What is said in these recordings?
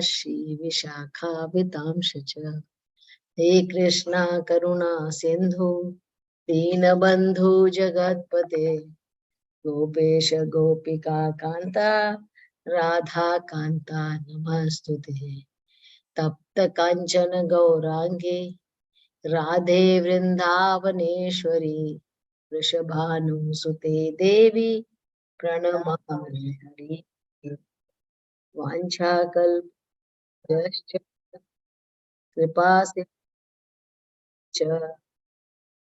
Shri Vishakha Vitamshacha. He Krishna Karuna Sindhu Deenabandhu Jagatpate Gopesha Gopika Kanta Radha Kanta Namastute Tapta Kanchana Gaurangi Radhe Vrindavaneshwari Vrishabhanu Sute Devi Pranamami Hari Vanchakalpyascha Kripasya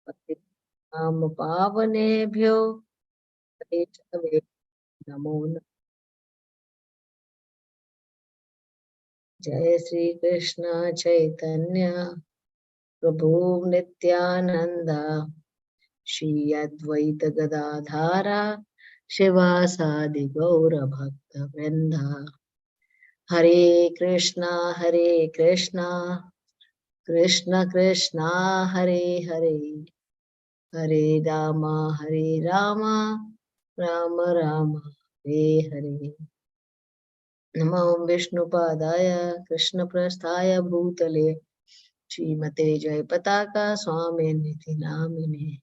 Patitam Pavanebhyo Vaishnave Namo Namah. Jai Sri Krishna Chaitanya Prabhu Nityananda Shri Advaita Gadadhara Shivasadi Gaura Bhakta Vrinda. Hare Krishna Krishna Krishna Hare Hare Hare Rama Rama Rama Hare Hare. Namo Vishnupadaya Krishna Prasthaya Bhutale Srimate Jayapataka Swami Niti Namine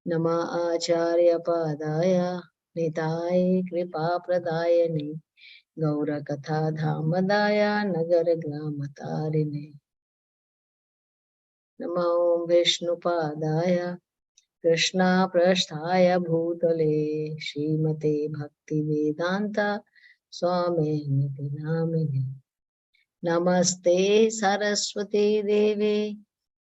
Nama Acharya Padaya Nitai Kripa Pradayane Gaura Katha Dhamadaya Nagara Gramatarine Namo Vishnupadaya Krishna Prasthaya Bhutale Srimate Bhakti Vedanta Swami Niti Namine Namaste Saraswati Devi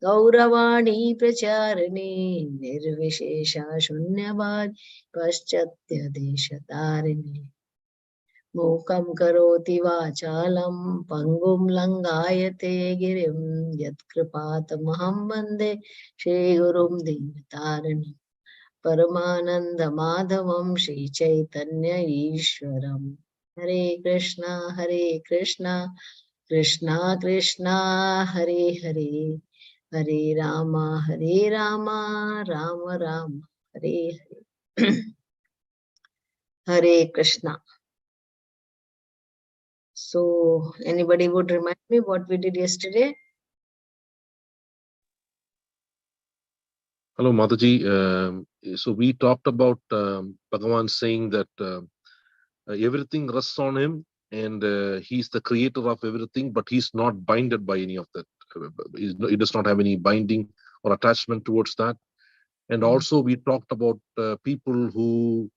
Gauravani Pracharine Nirvishesha Shunyavad Paschatya Deshatarine Mukam Karoti Vachalam Pangum Langayate Girim Yatkripatamaham Vande Shri Gurum Dinataranam Paramananda Madhavam Shri Chaitanya Ishwaram. Hare Krishna Krishna Krishna Hare Hare Hare Rama Rama Rama Hare Hare. Hare Krishna. So, anybody would remind me what we did yesterday? Hello, Mataji. So we talked about Bhagavan saying that everything rests on him, and he's the creator of everything, but he's not binded by any of that. He does not have any binding or attachment towards that. And also we talked about people who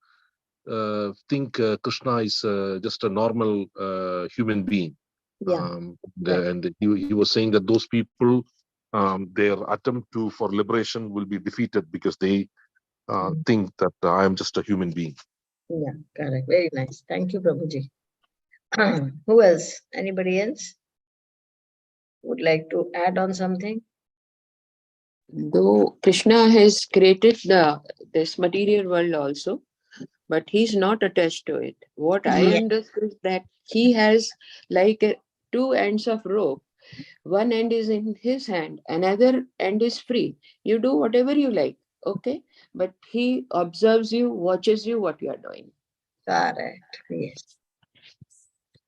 think Krishna is just a normal human being. Yeah. And he was saying that those people, their attempt for liberation will be defeated because they think that I am just a human being. Yeah, correct. Very nice. Thank you, Prabhuji. Who else? Anybody else would like to add on something? Though Krishna has created this material world also, but he's not attached to it. What I understood is that he has like two ends of rope. One end is in his hand, another end is free. You do whatever you like, okay? But he observes you, watches you, what you are doing. Correct. Yes.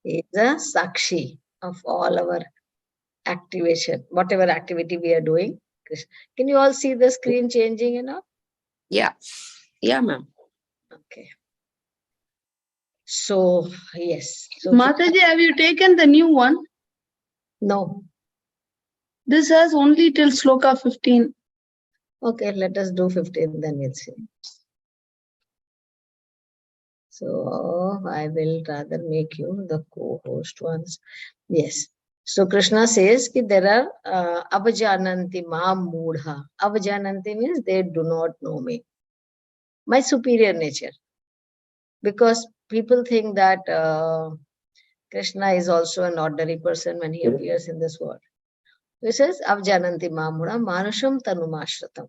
He is a Sakshi of all our activation, whatever activity we are doing. Can you all see the screen changing enough? Yeah. Yeah, ma'am. Okay. So, yes. So, Mataji, have you taken the new one? No. This has only till Sloka 15. Okay, let us do 15, then we'll see. So, I will rather make you the co-host once. Yes. So, Krishna says that there are avajananti mam mudha. Avajananti means they do not know me. My superior nature. Because people think that Krishna is also an ordinary person when he appears in this world. He says, Avjananti Mamura Manusham Tanumashratam.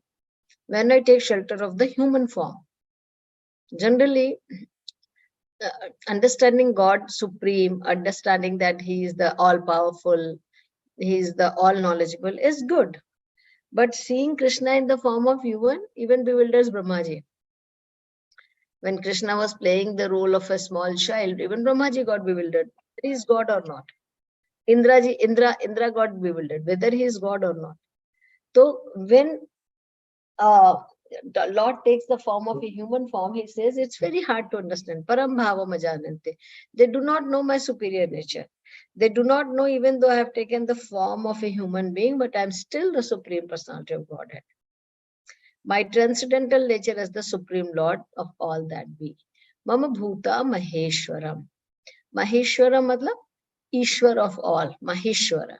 When I take shelter of the human form, generally, understanding God supreme, understanding that he is the all-powerful, he is the all-knowledgeable is good. But seeing Krishna in the form of human even bewilders Brahmaji. When Krishna was playing the role of a small child, even Brahmaji got bewildered. he is God or not. Indra got bewildered, whether he is God or not. So when the Lord takes the form of a human form, he says it's very hard to understand. Param bhava majanante. They do not know my superior nature. They do not know, even though I have taken the form of a human being, but I'm still the Supreme Personality of Godhead. My transcendental nature as the Supreme Lord of all that be. Mama Bhuta Maheshwaram. Maheshwara matlab Ishwar of all. Maheshwara.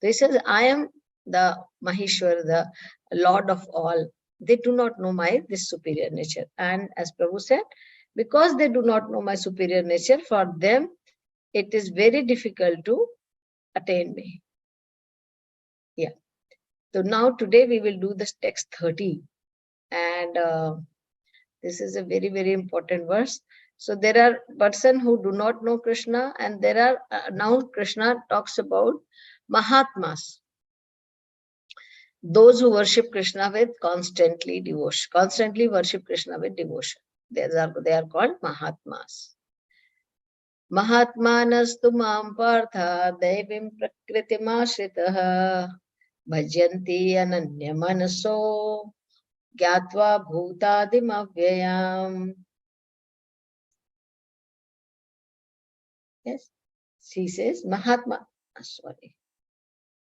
So he says, I am the Maheshwar, the Lord of all. They do not know my this superior nature. And as Prabhu said, because they do not know my superior nature, for them it is very difficult to attain me. Yeah. So now today we will do this text 30. And this is a very, very important verse. So there are person who do not know Krishna, and there are now Krishna talks about Mahatmas. Those who worship Krishna with constantly worship Krishna with devotion. They are called Mahatmas. Mahatmanastu mam partha devim prakritimashritaha bhajanti ananya manaso gyatva bhutadim avyayam. Yes, she says Mahatma.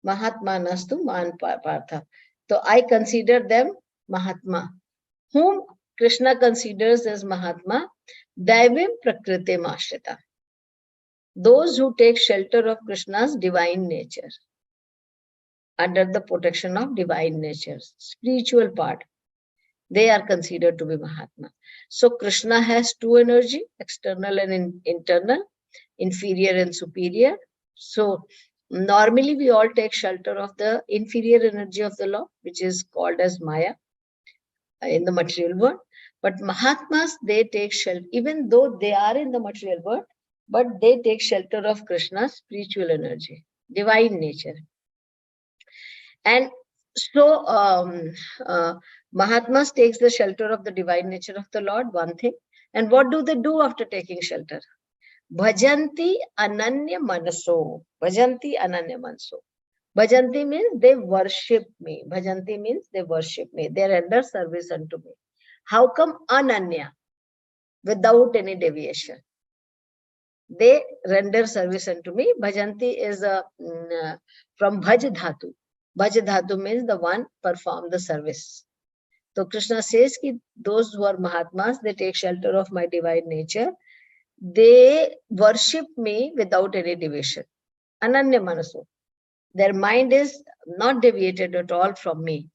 Mahatmanastu man partha. So I consider them Mahatma. Whom Krishna considers as Mahatma, Daivim Prakritim Ashrita. Those who take shelter of Krishna's divine nature, under the protection of divine nature, spiritual part, they are considered to be Mahatma. So Krishna has two energy, external and internal, inferior and superior. So normally we all take shelter of the inferior energy of the Lord, which is called as Maya in the material world. But Mahatmas, they take shelter, even though they are in the material world, but they take shelter of Krishna's spiritual energy, divine nature. And so Mahatmas takes the shelter of the divine nature of the Lord, one thing. And what do they do after taking shelter? Bhajanti ananya manaso. Bhajanti ananya manaso. Bhajanti means they worship me. Bhajanti means they worship me. They render service unto me. How come ananya? Without any deviation. They render service unto me. Bhajanti is from bhaj dhatu. Bhaj dhatu means the one perform the service. So Krishna says ki those who are Mahatmas, they take shelter of my divine nature. They worship me without any deviation. Ananya manaso. Their mind is not deviated at all from me.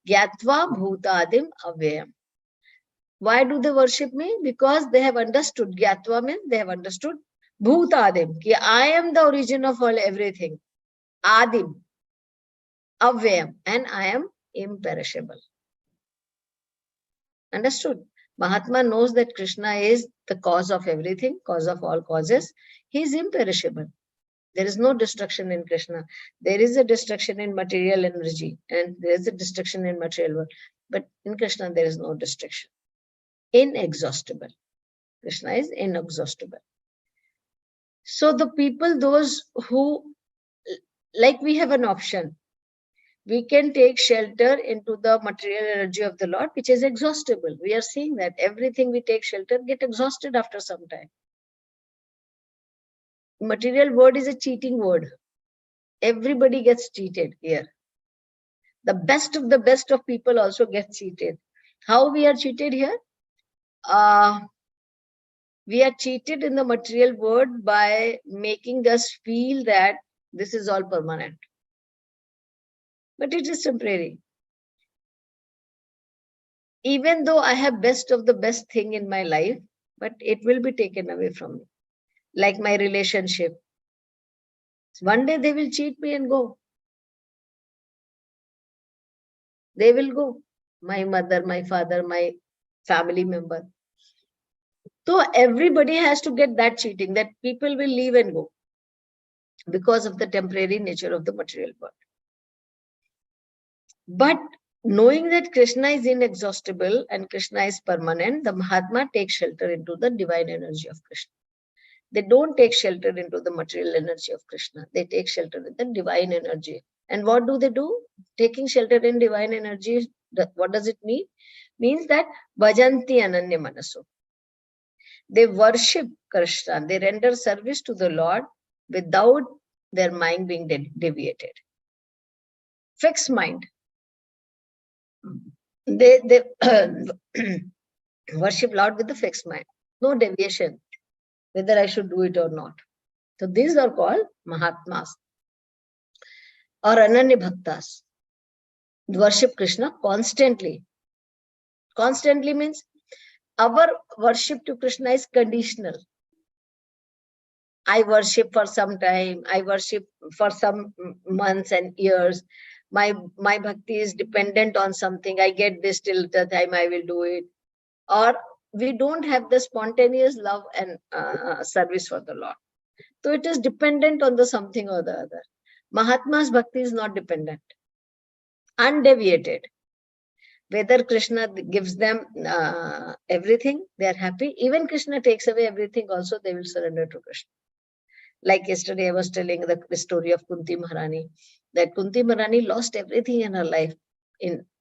Gyatva bhutadim avyayam. Why do they worship me? Because they have understood. Gyatva means they have understood bhutadim. Ki I am the origin of all everything. Adim. Avyayam. And I am imperishable. Understood? Mahatma knows that Krishna is the cause of everything, cause of all causes. He is imperishable. There is no destruction in Krishna. There is a destruction in material energy, and there is a destruction in material world. But in Krishna, there is no destruction. Inexhaustible. Krishna is inexhaustible. So the people, those who, like we have an option, we can take shelter into the material energy of the Lord, which is exhaustible. We are seeing that everything we take shelter get exhausted after some time. Material word is a cheating word. Everybody gets cheated here. The best of people also get cheated. How we are cheated here? We are cheated in the material world by making us feel that this is all permanent. But it is temporary. Even though I have best of the best thing in my life, but it will be taken away from me. Like my relationship. One day they will cheat me and go. They will go. My mother, my father, my family member. So everybody has to get that cheating, that people will leave and go because of the temporary nature of the material world. But knowing that Krishna is inexhaustible and Krishna is permanent, the Mahatma takes shelter into the divine energy of Krishna. They don't take shelter into the material energy of Krishna. They take shelter in the divine energy. And what do they do? Taking shelter in divine energy, what does it mean? Means that bhajanti ananya manaso. They worship Krishna. They render service to the Lord without their mind being deviated. Fixed mind. They worship Lord with the fixed mind. No deviation, whether I should do it or not. So these are called Mahatmas or Ananya Bhaktas. Worship Krishna constantly. Constantly means our worship to Krishna is conditional. I worship for some time, I worship for some months and years. My bhakti is dependent on something. I get this till the time I will do it. Or we don't have the spontaneous love and service for the Lord. So it is dependent on the something or the other. Mahatma's bhakti is not dependent, undeviated. Whether Krishna gives them everything, they are happy. Even Krishna takes away everything, also they will surrender to Krishna. Like yesterday, I was telling the story of Kunti Maharani, that Kunti Maharani lost everything in her life.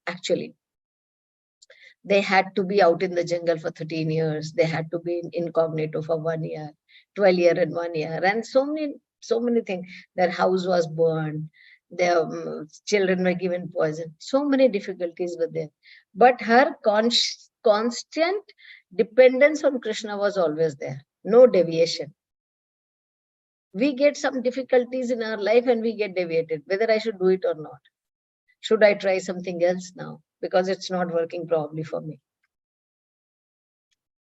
Actually, they had to be out in the jungle for 13 years. They had to be incognito for 1 year, 12 years and 1 year, and so many things. Their house was burned. Their children were given poison. So many difficulties were there. But her constant dependence on Krishna was always there. No deviation. We get some difficulties in our life and we get deviated, whether I should do it or not. Should I try something else now? Because it's not working probably for me.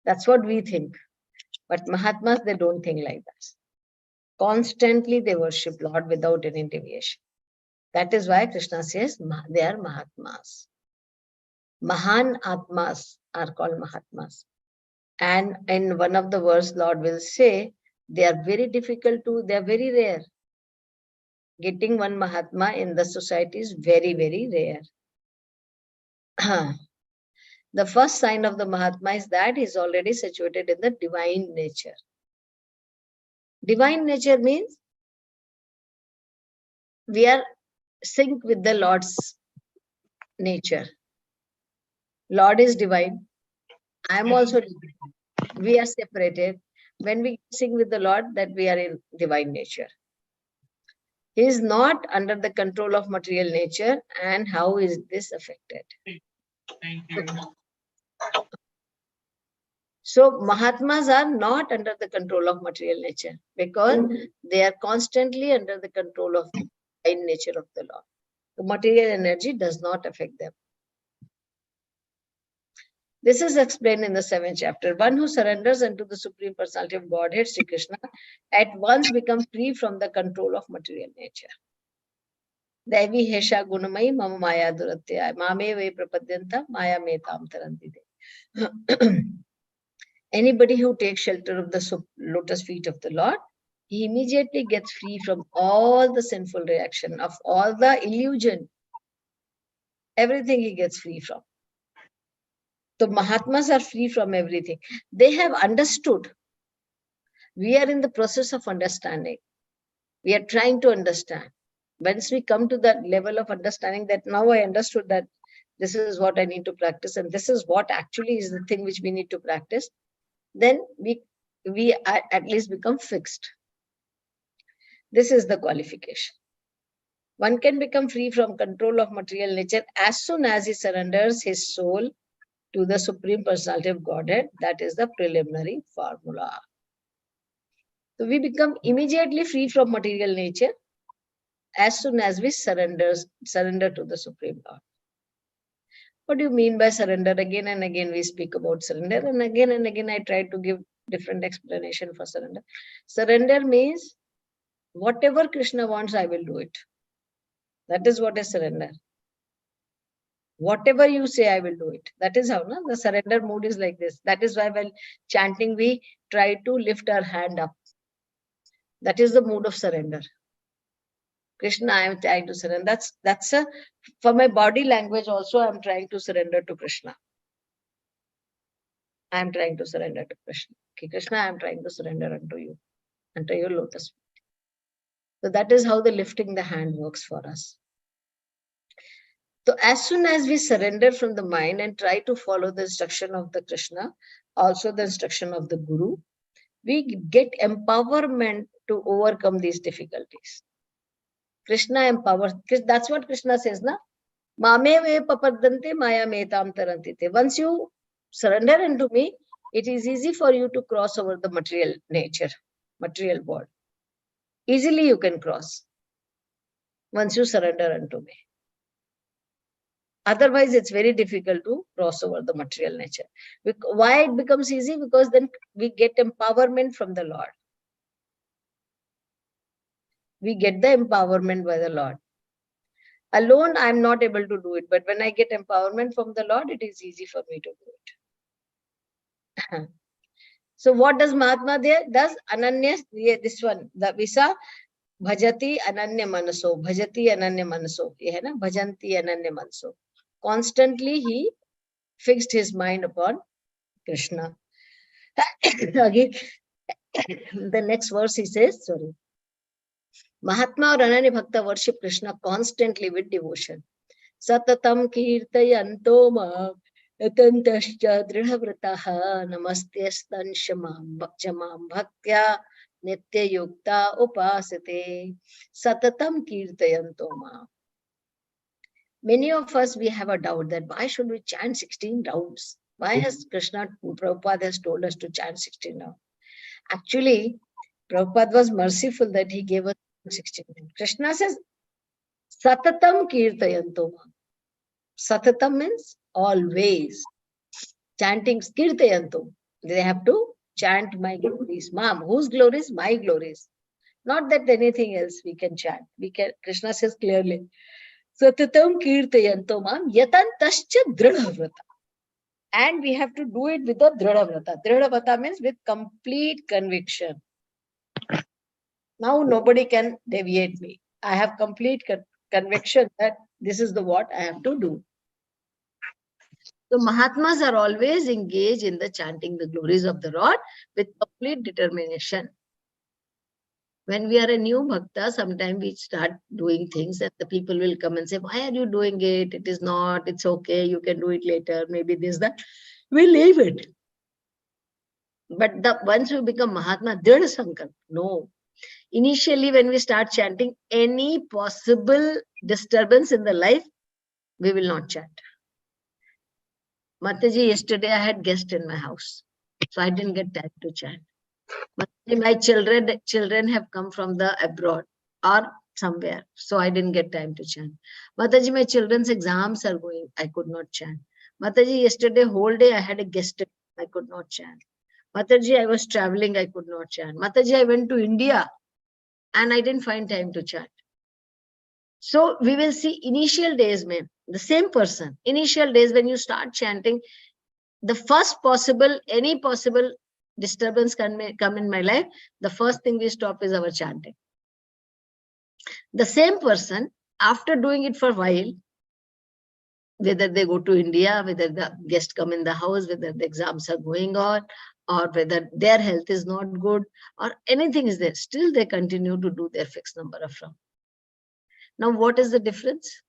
That's what we think. But Mahatmas, they don't think like that. Constantly they worship Lord without any deviation. That is why Krishna says they are Mahatmas. Mahan Atmas are called Mahatmas. And in one of the verse, Lord will say, they are very difficult to, they are very rare. Getting one Mahatma in the society is very, very rare. The first sign of the Mahatma is that he is already situated in the divine nature. Divine nature means we are sync with the Lord's nature. Lord is divine. I am also divine. We are separated. When we sing with the Lord, that we are in divine nature. He is not under the control of material nature. And how is this affected? Thank you. So Mahatmas are not under the control of material nature because they are constantly under the control of the divine nature of the Lord. The material energy does not affect them. This is explained in the 7th chapter. One who surrenders unto the Supreme Personality of Godhead, Sri Krishna, at once becomes free from the control of material nature. Devi Hesha Gunamai Mama Maya Duratyaya Mame Ve Prapadyanta Maya Metam Tarantide. Anybody who takes shelter of the lotus feet of the Lord, he immediately gets free from all the sinful reaction, of all the illusion. Everything he gets free from. So Mahatmas are free from everything. They have understood. We are in the process of understanding. We are trying to understand. Once we come to that level of understanding that now I understood that this is what I need to practice and this is what actually is the thing which we need to practice, then we at least become fixed. This is the qualification. One can become free from control of material nature as soon as he surrenders his soul to the Supreme Personality of Godhead. That is the preliminary formula. So we become immediately free from material nature as soon as we surrender to the Supreme Lord. What do you mean by surrender? Again and again we speak about surrender, and again I try to give different explanation for surrender. Surrender means whatever Krishna wants, I will do it. That is what is surrender. Whatever you say, I will do it. That is how the surrender mood is like this. That is why while chanting, we try to lift our hand up. That is the mood of surrender. Krishna, I am trying to surrender. That's for my body language also, I am trying to surrender to Krishna. I am trying to surrender to Krishna. Okay, Krishna, I am trying to surrender unto you. under your lotus feet. So that is how the lifting the hand works for us. So as soon as we surrender from the mind and try to follow the instruction of the Krishna, also the instruction of the Guru, we get empowerment to overcome these difficulties. Krishna empowers. That's what Krishna says, na? Mame ve papadante maya metam tarantite. Once you surrender into me, it is easy for you to cross over the material nature, material world. Easily you can cross once you surrender unto me. Otherwise, it's very difficult to cross over the material nature. Why it becomes easy? Because then we get empowerment from the Lord. We get the empowerment by the Lord. Alone, I'm not able to do it. But when I get empowerment from the Lord, it is easy for me to do it. So what does Mahatma there does? Ananya, this one, the Visa, Bhajati Ananya Manaso. Bhajati Ananya Manaso. Ye hai na? Bhajanti Ananya Manaso. Constantly he fixed his mind upon Krishna. Again, the next verse he says, sorry. Mahatma or Ananya Bhakta worship Krishna constantly with devotion. Satatam kirtayanto ma yatantascha dridhavrataha namastyastan shamam bhaktya nitya yukta upasate. Satatam kirtayanto ma. Many of us, we have a doubt that why should we chant 16 rounds? Why has Krishna, Prabhupada has told us to chant 16 rounds? Actually, Prabhupada was merciful that he gave us 16 rounds. Krishna says, Satatam kirtayanto ma. Satatam means always. Chanting kirtayanto. They have to chant my glories. Ma'am, whose glories? My glories. Not that anything else we can chant. We can. Krishna says clearly, Satatam kirtayanto ma'am yatantascha dridhavrata. And we have to do it with a dridhavrata. Dridhavrata means with complete conviction. Now nobody can deviate me. I have complete conviction that this is the what I have to do. So Mahatmas are always engaged in the chanting the glories of the Lord with complete determination. When we are a new bhakta, sometimes we start doing things and the people will come and say, why are you doing it? It is not, it's okay, you can do it later, maybe this, that. We leave it. But once we become Mahatma, Dridha Sankalp, no. Initially, when we start chanting, any possible disturbance in the life, we will not chant. Mataji, yesterday I had guests in my house, so I didn't get time to chant. Mataji, my children have come from the abroad or somewhere, so I didn't get time to chant. Mataji, my children's exams are going, I could not chant. Mataji, yesterday whole day I had a guest, I could not chant. Mataji, I was traveling, I could not chant. Mataji, I went to India and I didn't find time to chant. So we will see initial days, ma'am, the same person, initial days when you start chanting, the first possible, any possible disturbance can come in my life, the first thing we stop is our chanting. The same person, after doing it for a while, whether they go to India, whether the guests come in the house, whether the exams are going on, or whether their health is not good, or anything is there, still they continue to do their fixed number of rounds. Now, what is the difference?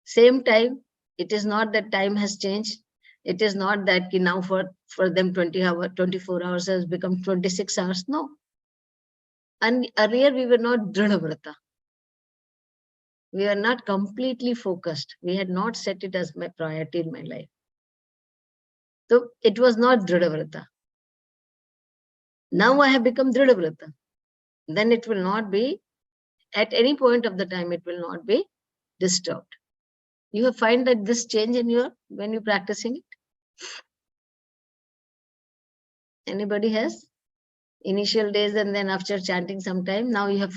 Same time, it is not that time has changed. It is not that now for them 24 hours has become 26 hours. No. And earlier we were not Dridhavrata. We were not completely focused. We had not set it as my priority in my life. So it was not Dridhavrata. Now I have become Dridhavrata. Then it will not be, at any point of the time, it will not be disturbed. You have find that this change in when you're practicing it? Anybody has? Initial days and then after chanting some time, now you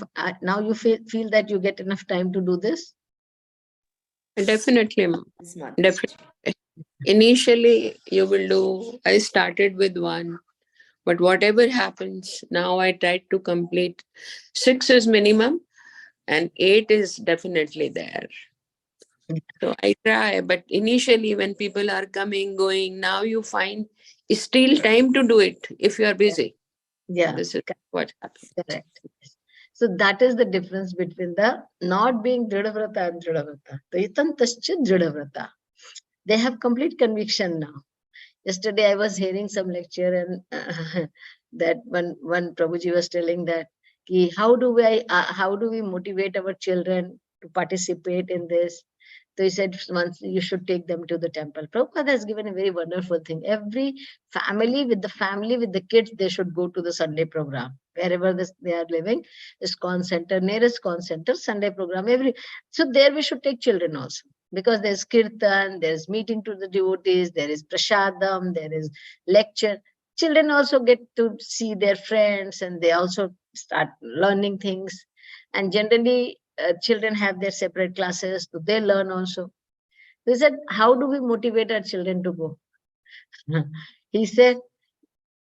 feel that you get enough time to do this? Definitely, ma'am. Definitely. Initially, you will do, I started with 1, but whatever happens, now I try to complete. 6 is minimum and 8 is definitely there. So I try, but initially when people are coming, going, now you find it's still time to do it if you are busy. Yeah, This is what happened. correct. So that is the difference between the not being Dridhavrata and Dridhavrata. Taitantascha Dridhavrata. They have complete conviction now. Yesterday I was hearing some lecture, and that one Prabhuji was telling that how do we motivate our children to participate in this? So he said, once you should take them to the temple. Prabhupada has given a very wonderful thing. Every family with the kids, they should go to the Sunday program. Wherever they are living, ISKCON center, nearest ISKCON center, Sunday program. So there we should take children also. Because there's kirtan, there's meeting to the devotees, there is prasadam, there is lecture. Children also get to see their friends, and they also start learning things. And generally, children have their separate classes, so they learn also. He said, how do we motivate our children to go? He said,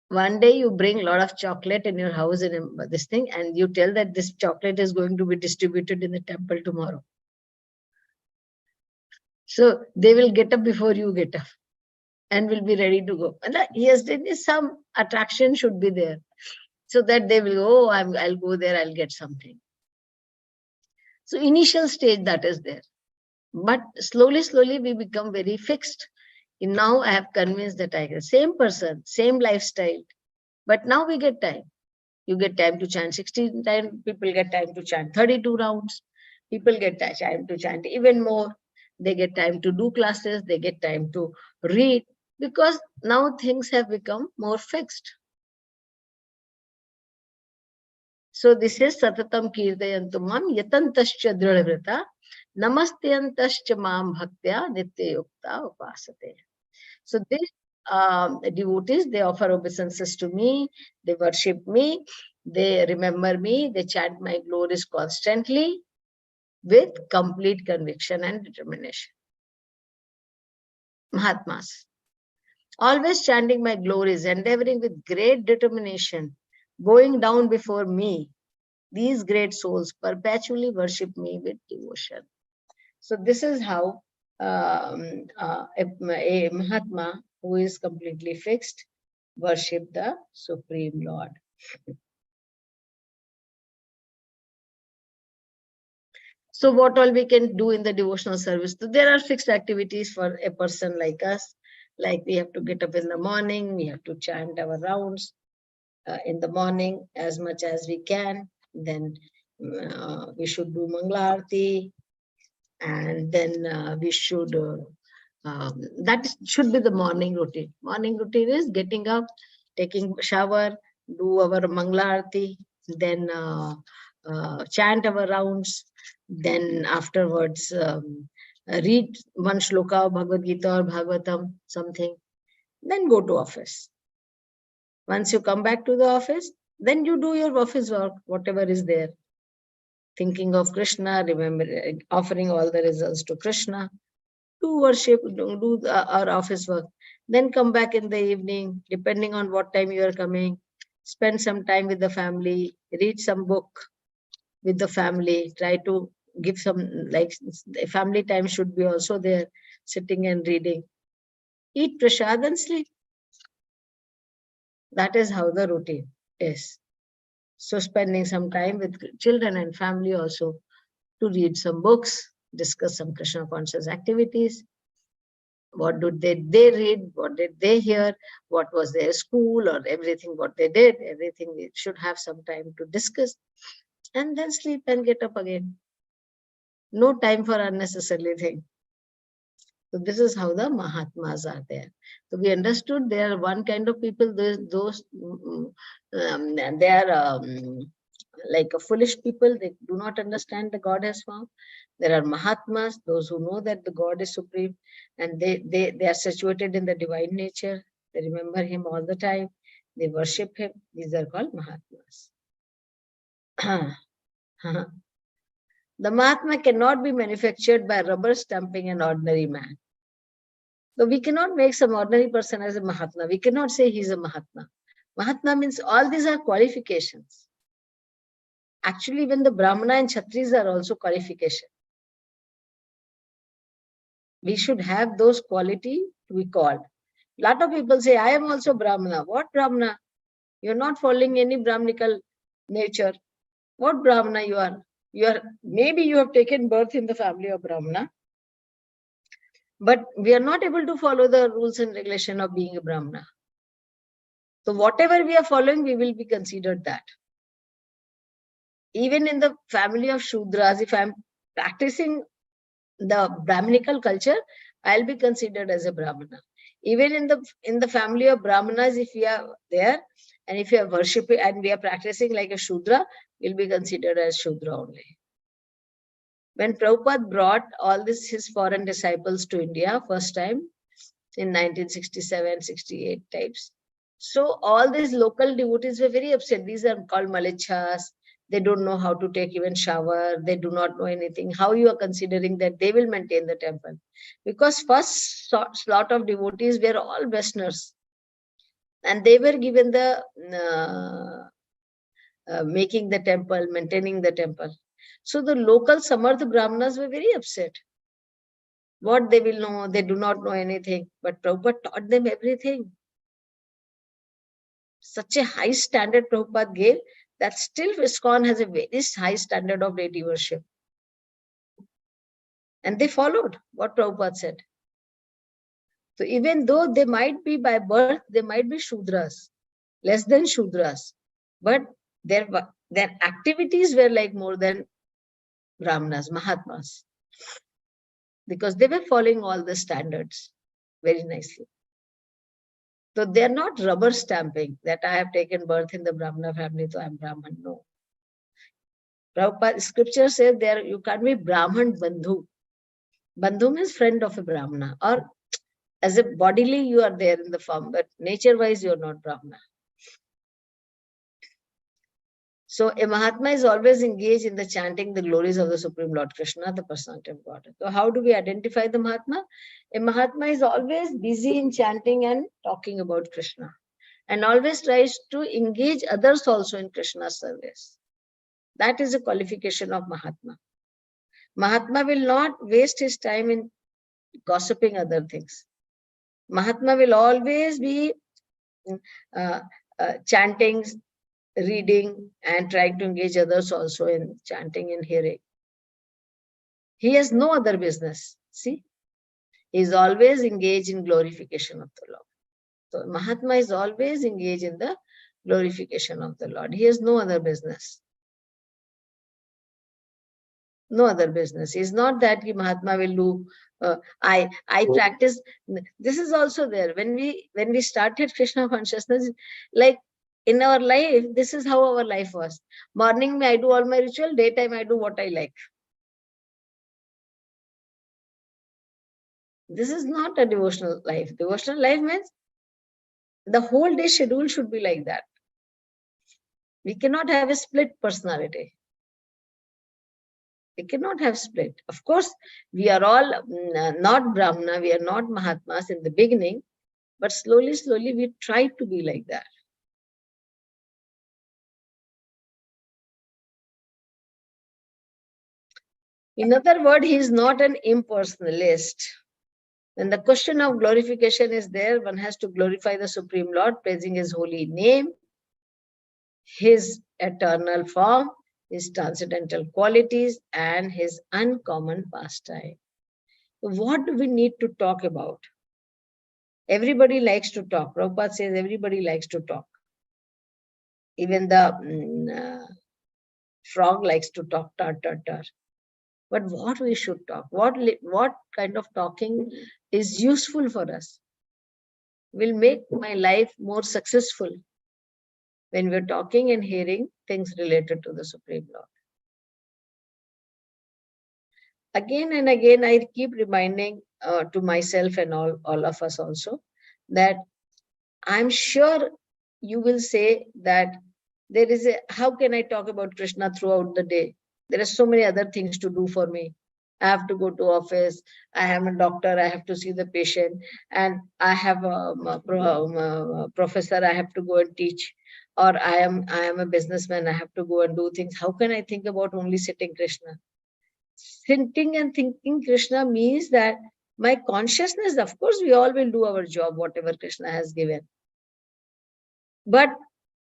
one day you bring a lot of chocolate in your house in this thing, and you tell that this chocolate is going to be distributed in the temple tomorrow. So they will get up before you get up and will be ready to go. And yes, there is some attraction should be there, so that they will go, oh, I'll go there, I'll get something. So initial stage that is there. But slowly, slowly we become very fixed. And now I have convinced that I get same person, same lifestyle, but now we get time. You get time to chant 16 times, people get time to chant 32 rounds, people get time to chant even more. They get time to do classes, they get time to read, because now things have become more fixed. So this is Satatam Kirtayantu Mam Yatantascha Dridhavrata Namastyantascha Mam Bhaktya Nityayukta Upasate. So these devotees, they offer obeisances to me, they worship me, they remember me, they chant my glories constantly with complete conviction and determination. Mahatmas, always chanting my glories, endeavoring with great determination, going down before me, these great souls perpetually worship me with devotion. So this is how a Mahatma who is completely fixed worship the Supreme Lord. So what all we can do in the devotional service? So there are fixed activities for a person like us. Like we have to get up in the morning, we have to chant our rounds in the morning as much as we can. Then we should do Mangala Aarti, and then we should, that should be the morning routine. Morning routine is getting up, taking shower, do our Mangala Aarti, then chant our rounds, then afterwards read one shloka of Bhagavad Gita or Bhagavatam, something, then go to office. Once you come back to the office, then you do your office work, whatever is there. Thinking of Krishna, remember, offering all the results to Krishna, do worship, do our office work. Then come back in the evening, depending on what time you are coming, spend some time with the family, read some book with the family, try to give some, like, family time should be also there, sitting and reading. Eat prasad and sleep. That is how the routine is. So spending some time with children and family also to read some books, discuss some Krishna conscious activities. What did they read? What did they hear? What was their school or everything, what they did, everything we should have some time to discuss. And then sleep and get up again. No time for unnecessary thing. So this is how the Mahatmas are there. So we understood there are one kind of people, those they are like a foolish people, they do not understand the God has found. There are Mahatmas, those who know that the God is supreme, and they are situated in the divine nature. They remember him all the time. They worship him. These are called Mahatmas. The Mahatma cannot be manufactured by rubber stamping an ordinary man. So we cannot make some ordinary person as a Mahatma. We cannot say he's a Mahatma. Mahatma means all these are qualifications. Actually, even the Brahmana and Kshatris are also qualification. We should have those quality to be called. A lot of people say, I am also Brahmana. What Brahmana? You're not following any Brahminical nature. What Brahmana you are? Maybe you have taken birth in the family of Brahmana, but we are not able to follow the rules and regulation of being a Brahmana. So whatever we are following, we will be considered that. Even in the family of Shudras, if I'm practicing the Brahminical culture, I'll be considered as a Brahmana. Even in the family of Brahmanas, if we are there and if we are worshipping and we are practicing like a Shudra, we'll be considered as Shudra only. When Prabhupada brought all his foreign disciples to India first time in 1967-68 types, so all these local devotees were very upset. These are called Malichas. They don't know how to take even shower. They do not know anything. How you are considering that they will maintain the temple? Because first lot of devotees were all Westerners. And they were given the making the temple, maintaining the temple. So the local Samarth Brahmanas were very upset. What they will know? They do not know anything. But Prabhupada taught them everything. Such a high standard Prabhupada gave that still ISKCON has a very high standard of deity worship. And they followed what Prabhupada said. So even though they might be by birth, they might be Shudras, less than Shudras, but their activities were like more than Brahmanas, Mahatmas, because they were following all the standards very nicely. So they're not rubber stamping that I have taken birth in the Brahmana family, so I'm Brahman. No. Prabhupada scripture says there you can't be Brahman Bandhu. Bandhu means friend of a Brahmana, or as a bodily you are there in the form, but nature-wise you are not Brahmana. So a Mahatma is always engaged in the chanting the glories of the Supreme Lord Krishna, the personality of God. So how do we identify the Mahatma? A Mahatma is always busy in chanting and talking about Krishna, and always tries to engage others also in Krishna's service. That is a qualification of Mahatma. Mahatma will not waste his time in gossiping other things. Mahatma will always be chanting, reading, and trying to engage others also in chanting and hearing. He has no other business. See, he is always engaged in glorification of the Lord. So Mahatma is always engaged in the glorification of the Lord. He has no other business. No other business. It's not that Mahatma will do. I practice. This is also there. When we started Krishna consciousness, like in our life, this is how our life was. Morning, I do all my ritual. Daytime, I do what I like. This is not a devotional life. Devotional life means the whole day schedule should be like that. We cannot have a split personality. We cannot have split. Of course, we are all not Brahmana, we are not Mahatmas in the beginning, but slowly, slowly we try to be like that. In other words, he is not an impersonalist. When the question of glorification is there, one has to glorify the Supreme Lord, praising his holy name, his eternal form, his transcendental qualities, and his uncommon pastime. What do we need to talk about? Everybody likes to talk. Prabhupada says everybody likes to talk. Even the frog likes to talk, tar, tar, tar. But what we should talk? What kind of talking is useful for us? Will make my life more successful when we're talking and hearing things related to the Supreme Lord. Again and again, I keep reminding to myself and all of us also that I'm sure you will say that there is how can I talk about Krishna throughout the day? There are so many other things to do for me. I have to go to office. I am a doctor. I have to see the patient, and I have a professor. I have to go and teach, or I am a businessman. I have to go and do things. How can I think about only sitting Krishna? Sitting and thinking Krishna means that my consciousness. Of course, we all will do our job, whatever Krishna has given. But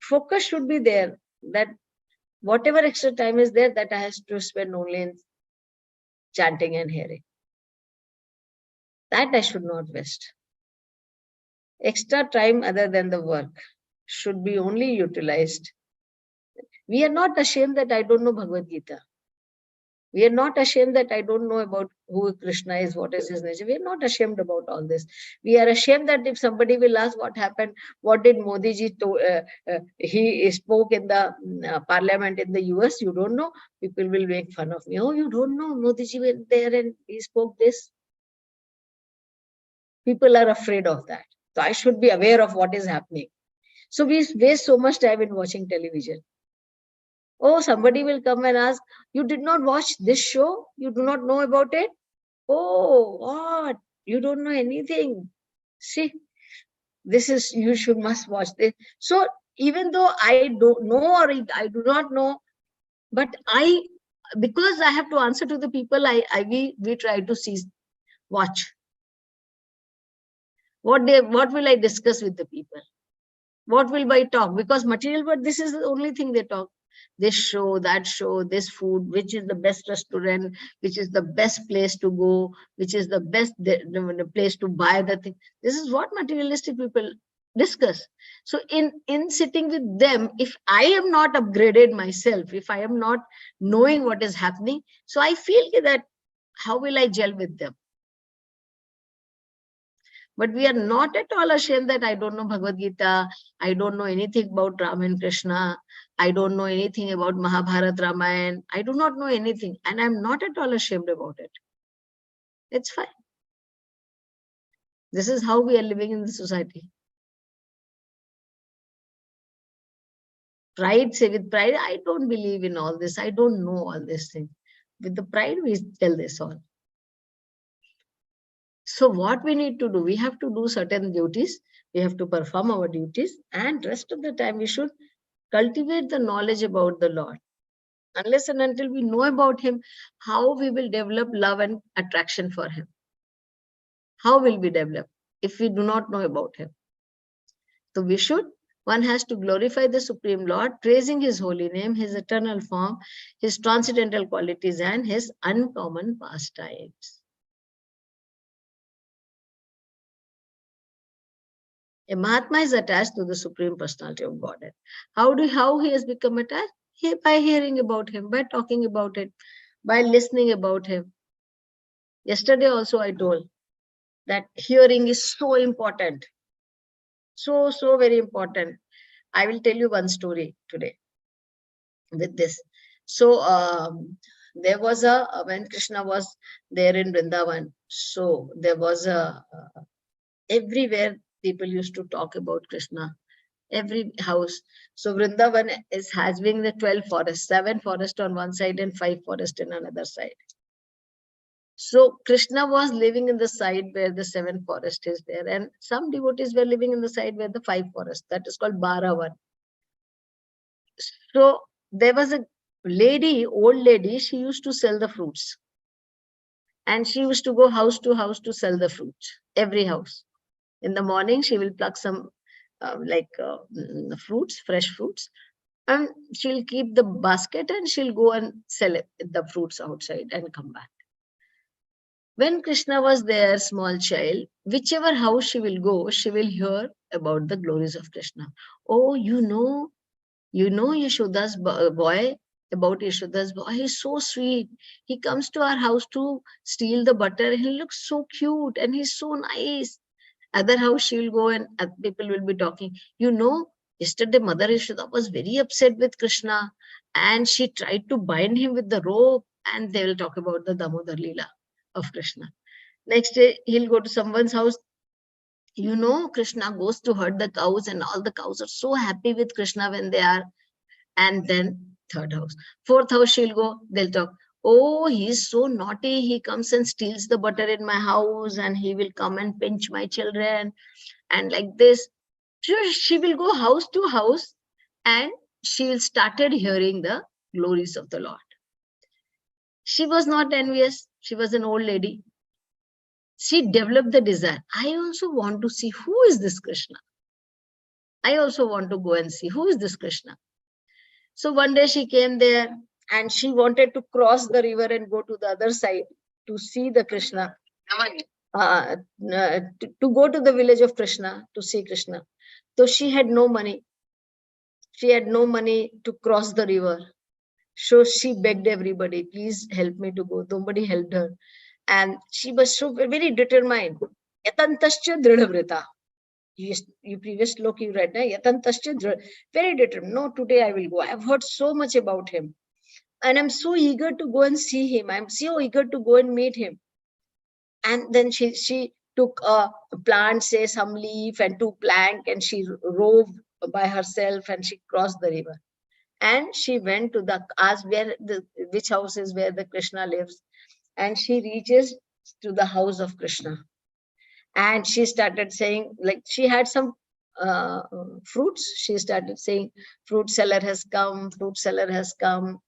focus should be there, that whatever extra time is there, that I has to spend only in chanting and hearing. That I should not waste. Extra time other than the work should be only utilized. We are not ashamed that I don't know Bhagavad Gita. We are not ashamed that I don't know about who Krishna is, what is his nature. We are not ashamed about all this. We are ashamed that if somebody will ask what happened, what did Modi ji he spoke in the parliament in the US, you don't know, people will make fun of me. Oh, you don't know, Modi ji went there and he spoke this. People are afraid of that. So I should be aware of what is happening. So we waste so much time in watching television. Oh, somebody will come and ask, you did not watch this show? You do not know about it? Oh, what? You don't know anything. See, this is, you should must watch this. So even though I don't know or I do not know, but because I have to answer to the people, we try to see, watch. What will I discuss with the people? What will I talk? Because material, but this is the only thing they talk. This show, that show, this food, which is the best restaurant, which is the best place to go, which is the best the place to buy the thing. This is what materialistic people discuss. So in sitting with them, if I am not upgraded myself, if I am not knowing what is happening, so I feel that how will I gel with them? But we are not at all ashamed that I don't know Bhagavad Gita, I don't know anything about Rama and Krishna, I don't know anything about Mahabharata, Ramayana, I do not know anything, and I'm not at all ashamed about it. It's fine. This is how we are living in the society. Pride, say with pride, I don't believe in all this, I don't know all these things. With the pride, we tell this all. So what we need to do, we have to do certain duties, we have to perform our duties, and rest of the time we should cultivate the knowledge about the Lord. Unless and until we know about him, how we will develop love and attraction for him? How will we develop if we do not know about him? So one has to glorify the Supreme Lord, praising his holy name, his eternal form, his transcendental qualities, and his uncommon pastimes. A Mahatma is attached to the Supreme Personality of Godhead. How he has become attached? By hearing about him, by talking about it, by listening about him. Yesterday also I told that hearing is so important. So very important. I will tell you one story today with this. So there was when Krishna was there in Vrindavan, so there was everywhere people used to talk about Krishna, every house. So Vrindavan is having the 12 forests, 7 forests on one side and 5 forests on another side. So Krishna was living in the side where the 7 forest is there, and some devotees were living in the side where the 5 forest, that is called Baravan. So there was a lady, old lady, she used to sell the fruits. And she used to go house to house to sell the fruits, every house. In the morning, she will pluck some fruits, fresh fruits, and she'll keep the basket and she'll go and sell the fruits outside and come back. When Krishna was there, small child, whichever house she will go, she will hear about the glories of Krishna. Oh, you know Yashoda's boy, about Yashoda's boy, he's so sweet. He comes to our house to steal the butter. He looks so cute and he's so nice. Other house she will go and people will be talking. Yesterday Mother Yashoda was very upset with Krishna and she tried to bind him with the rope, and they will talk about the Damodar Leela of Krishna. Next day he'll go to someone's house. Krishna goes to herd the cows and all the cows are so happy with Krishna when they are. And then third house, fourth house she'll go, they'll talk. Oh, he's so naughty. He comes and steals the butter in my house and he will come and pinch my children. And like this, she will go house to house and she started hearing the glories of the Lord. She was not envious. She was an old lady. She developed the desire. I also want to see who is this Krishna. I also want to go and see who is this Krishna. So one day she came there and she wanted to cross the river and go to the other side to see the Krishna. To go to the village of Krishna to see Krishna. So she had no money. She had no money to cross the river. So she begged everybody, please help me to go. Nobody helped her. And she was so very determined. Yatantascha dridhavrita. You previous look you read, Yatantascha very determined. No, today I will go. I've heard so much about him. And I'm so eager to go and see him. I'm so eager to go and meet him. And then she took a plant, say some leaf and two plank, and she rove by herself and she crossed the river. And she went to asked which house is where the Krishna lives. And she reaches to the house of Krishna. And she started saying, like she had some fruits. She started saying, fruit seller has come, fruit seller has come.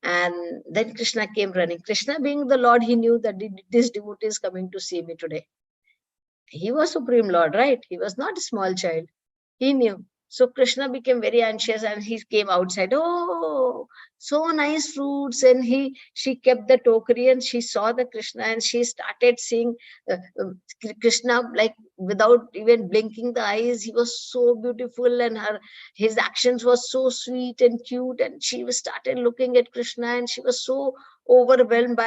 And then Krishna came running. Krishna being the Lord, he knew that this devotee is coming to see me today. He was Supreme Lord, right? He was not a small child. He knew. So Krishna became very anxious and he came outside. Oh, so nice fruits. And she kept the tokri and she saw the Krishna and she started seeing Krishna like without even blinking the eyes. He was so beautiful and his actions was so sweet and cute. And she started looking at Krishna and she was so overwhelmed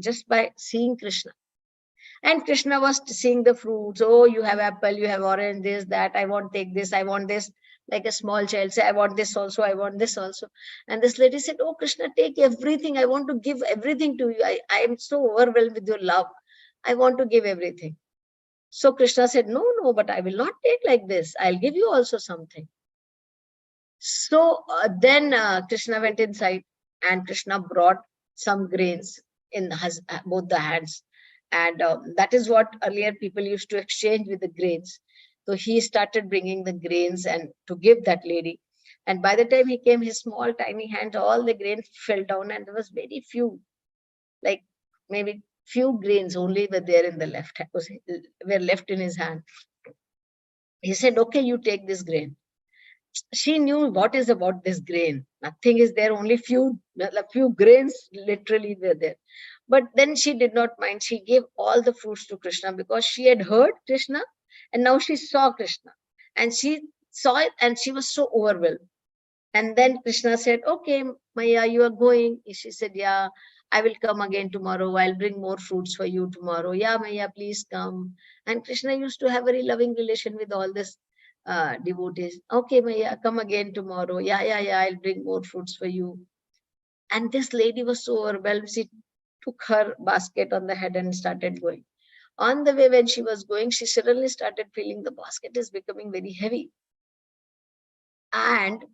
just by seeing Krishna. And Krishna was seeing the fruits. Oh, you have apple, you have orange, this, that. I want take this, I want this. Like a small child say, I want this also, I want this also. And this lady said, oh, Krishna, take everything. I want to give everything to you. I am so overwhelmed with your love. I want to give everything. So Krishna said, no, but I will not take like this. I'll give you also something. So then Krishna went inside and Krishna brought some grains in both the hands. And that is what earlier people used to exchange with the grains. So he started bringing the grains and to give that lady. And by the time he came, his small tiny hand, all the grains fell down and there was very few, like maybe few grains only were there in the left hand, were left in his hand. He said, okay, you take this grain. She knew what is about this grain. Nothing is there, only few grains literally were there. But then she did not mind. She gave all the fruits to Krishna because she had heard Krishna and now she saw Krishna. And she saw it and she was so overwhelmed. And then Krishna said, okay, Maya, you are going. She said, yeah, I will come again tomorrow. I'll bring more fruits for you tomorrow. Yeah, Maya, please come. And Krishna used to have a very loving relation with all this devotees. Okay, Maya, come again tomorrow. Yeah, I'll bring more fruits for you. And this lady was so overwhelmed. She took her basket on the head and started going. On the way, when she was going, she suddenly started feeling the basket is becoming very heavy. And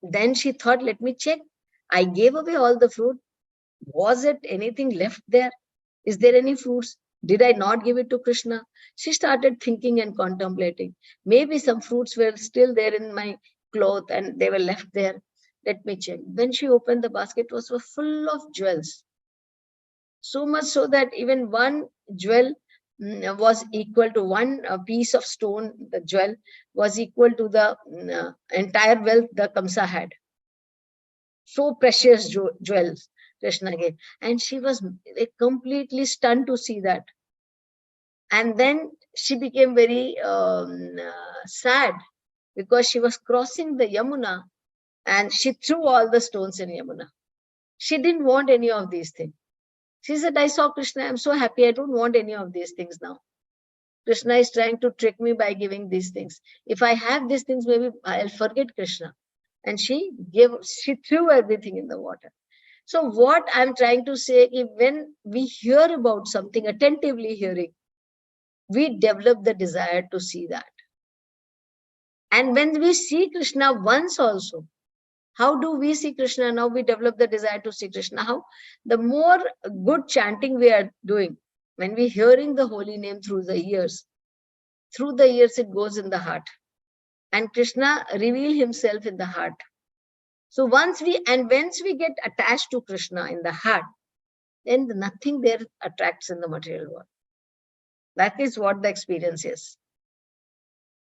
then she thought, let me check. I gave away all the fruit. Was it anything left there? Is there any fruits? Did I not give it to Krishna? She started thinking and contemplating. Maybe some fruits were still there in my cloth and they were left there. Let me check. When she opened the basket, it was full of jewels. So much so that even one jewel was equal to one piece of stone. The jewel was equal to the entire wealth the Kamsa had. So precious jewels Krishna gave. And she was completely stunned to see that. And then she became very sad because she was crossing the Yamuna and she threw all the stones in Yamuna. She didn't want any of these things. She said, I saw Krishna, I'm so happy, I don't want any of these things now. Krishna is trying to trick me by giving these things. If I have these things, maybe I'll forget Krishna. And she threw everything in the water. So what I'm trying to say is when we hear about something, attentively hearing, we develop the desire to see that. And when we see Krishna once also, how do we see Krishna? Now we develop the desire to see Krishna. How? The more good chanting we are doing, when we're hearing the holy name through the ears it goes in the heart. And Krishna reveals himself in the heart. So once we get attached to Krishna in the heart, then nothing there attracts in the material world. That is what the experience is.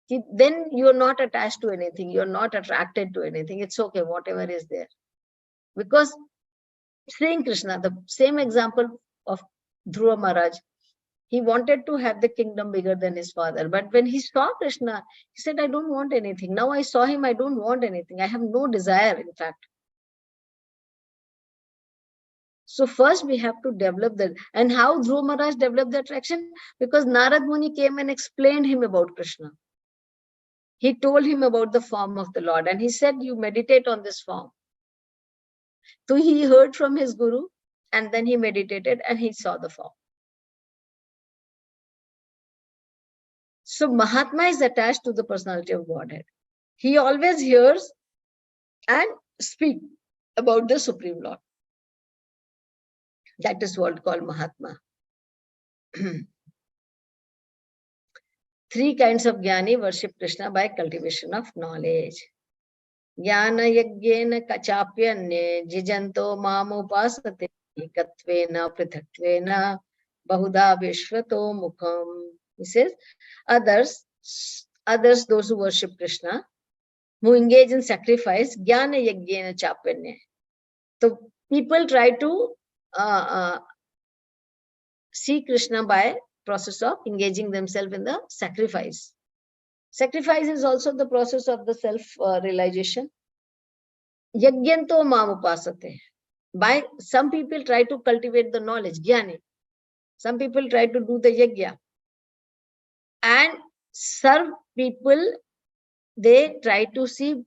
Then you're not attached to anything. You're not attracted to anything. It's okay, whatever is there. Because seeing Krishna, the same example of Dhruva Maharaj, he wanted to have the kingdom bigger than his father. But when he saw Krishna, he said, I don't want anything. Now I saw him, I don't want anything. I have no desire, in fact. So first we have to develop that. And how Dhruva Maharaj developed the attraction? Because Narad Muni came and explained him about Krishna. He told him about the form of the Lord. And he said, you meditate on this form. So he heard from his guru, and then he meditated and he saw the form. So Mahatma is attached to the personality of Godhead. He always hears and speaks about the Supreme Lord. That is what called Mahatma. Three kinds of Jnani worship Krishna by cultivation of knowledge. Jnana yagyena kachapyanye jijanto mamupasate ekatvena prithatvena bahuda vishvato mukham. He says, others, those who worship Krishna, who engage in sacrifice, jnana yagyena chapyanye. So people try to see Krishna by process of engaging themselves in the sacrifice. Sacrifice is also the process of the self-realization. Yagyanto mamupasate. By some people try to cultivate the knowledge, jnani. Some people try to do the yagya. And some people, they try to see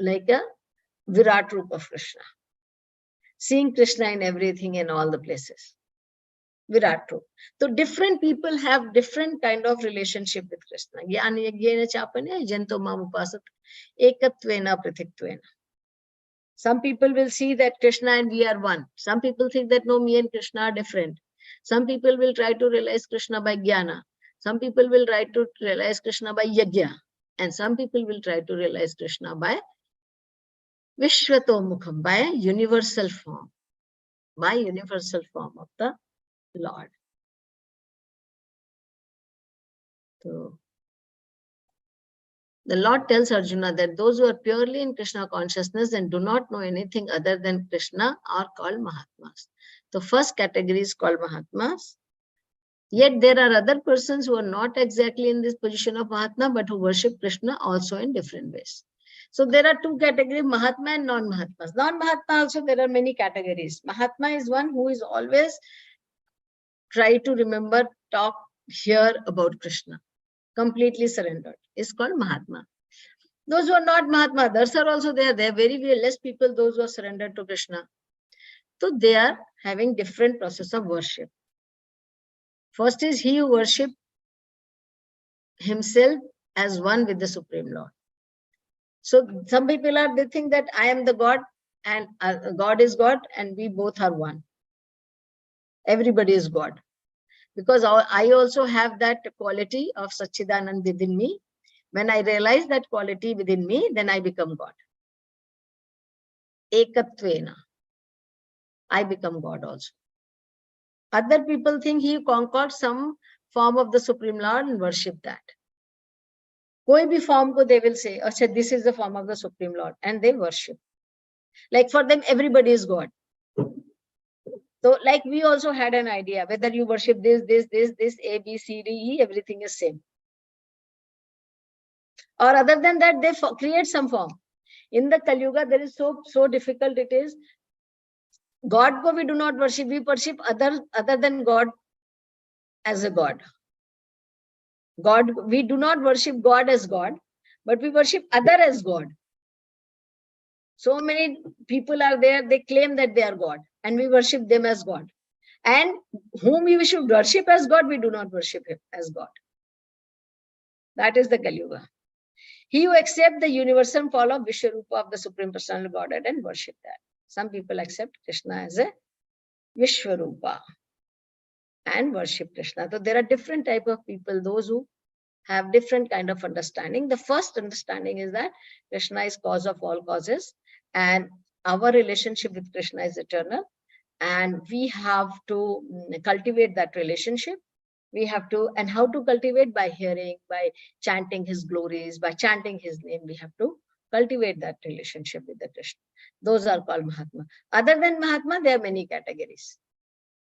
like a Virat Rupa of Krishna. Seeing Krishna in everything in all the places. Virat Rupa. So different people have different kind of relationship with Krishna. Jnana yagyena chapanya janto mamupasat ekatvena prithitvena. Some people will see that Krishna and we are one. Some people think that no, me and Krishna are different. Some people will try to realize Krishna by jnana. Some people will try to realize Krishna by yajna. And some people will try to realize Krishna by Vishwatomukham, by universal form. By universal form of the Lord. So, the Lord tells Arjuna that those who are purely in Krishna consciousness and do not know anything other than Krishna are called Mahatmas. The first category is called Mahatmas. Yet there are other persons who are not exactly in this position of Mahatma, but who worship Krishna also in different ways. So there are two categories, Mahatma and non-Mahatmas. Non-Mahatma also there are many categories. Mahatma is one who is always try to remember, talk, hear about Krishna. Completely surrendered. Is called Mahatma. Those who are not Mahatma, others are also there. There are very, very less people, those who are surrendered to Krishna. So they are having different process of worship. First is he who worships himself as one with the Supreme Lord. So some people are, they think that I am the God and God is God and we both are one. Everybody is God. Because I also have that quality of Satchidanand within me. When I realize that quality within me, then I become God. Ekatvena. I become God also. Other people think he conquered some form of the Supreme Lord and worship that. Koi bhi form ko they will say, Acha, this is the form of the Supreme Lord, and they worship. Like for them, everybody is God. So like we also had an idea, whether you worship this, A, B, C, D, E, everything is same. Or other than that, they create some form. In the Kali Yuga, there is so difficult it is. God ko we do not worship, we worship other than God as a God. God, we do not worship God as God, but we worship other as God. So many people are there, they claim that they are God, and we worship them as God. And whom we should worship as God, we do not worship him as God. That is the Kali Yuga. He who accepts the universal form of Vishwarupa of the Supreme Personal Godhead and worship that. Some people accept Krishna as a Vishwarupa and worship Krishna. So there are different type of people, those who have different kind of understanding. The first understanding is that Krishna is cause of all causes and our relationship with Krishna is eternal and we have to cultivate that relationship We have to, and how to cultivate? By hearing, by chanting his glories, by chanting his name. We have to cultivate that relationship with the Krishna. Those are called Mahatma. Other than Mahatma, there are many categories.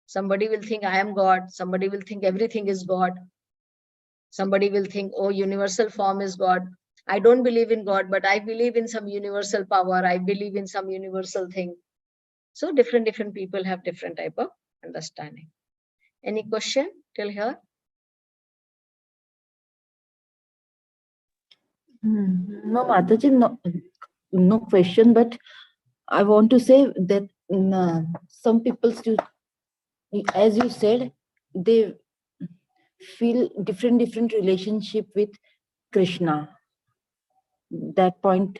Somebody will think I am God. Somebody will think everything is God. Somebody will think, oh, universal form is God. I don't believe in God, but I believe in some universal power. I believe in some universal thing. So different people have different type of understanding. Any question till here? No, Mataji, no question, but I want to say that some people still, as you said, they feel different relationship with Krishna. That point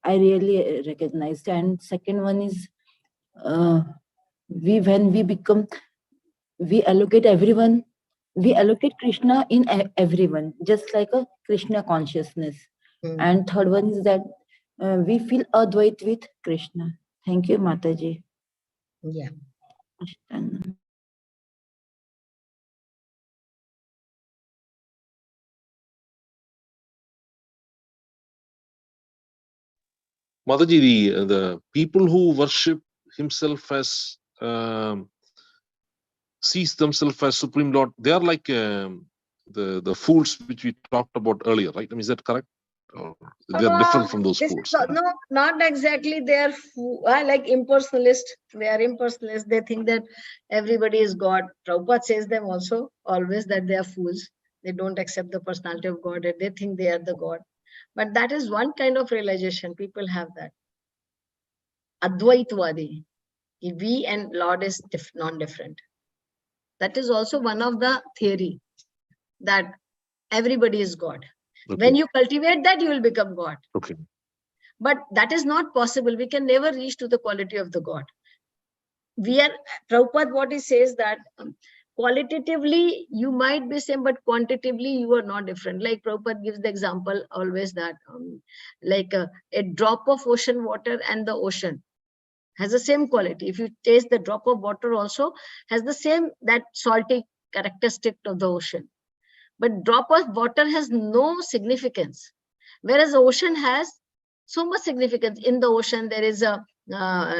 I really recognized. And second one is, when we become, we allocate Krishna in everyone, just like a Krishna consciousness. And third one is that we feel Advait with Krishna. Thank you, Mataji. Yeah. Mataji, the people who worship himself as sees themselves as Supreme Lord, they are like the fools which we talked about earlier, right? I mean, is that correct? Or they are different from those fools? No, not exactly. They are like impersonalist. They are impersonalist. They think that everybody is God. Prabhupada says them also always that they are fools. They don't accept the personality of God. They think they are the God. But that is one kind of realization. People have that. Advaitvadi. We and Lord is non-different. That is also one of the theory that everybody is God. Okay. When you cultivate that, you will become God. Okay. But that is not possible. We can never reach to the quality of the God. Prabhupada, what he says that qualitatively you might be same, but quantitatively you are not different. Like Prabhupada gives the example always that like a drop of ocean water and the ocean has the same quality. If you taste the drop of water also has the same, that salty characteristic of the ocean. But drop of water has no significance. Whereas the ocean has so much significance. In the ocean, there is a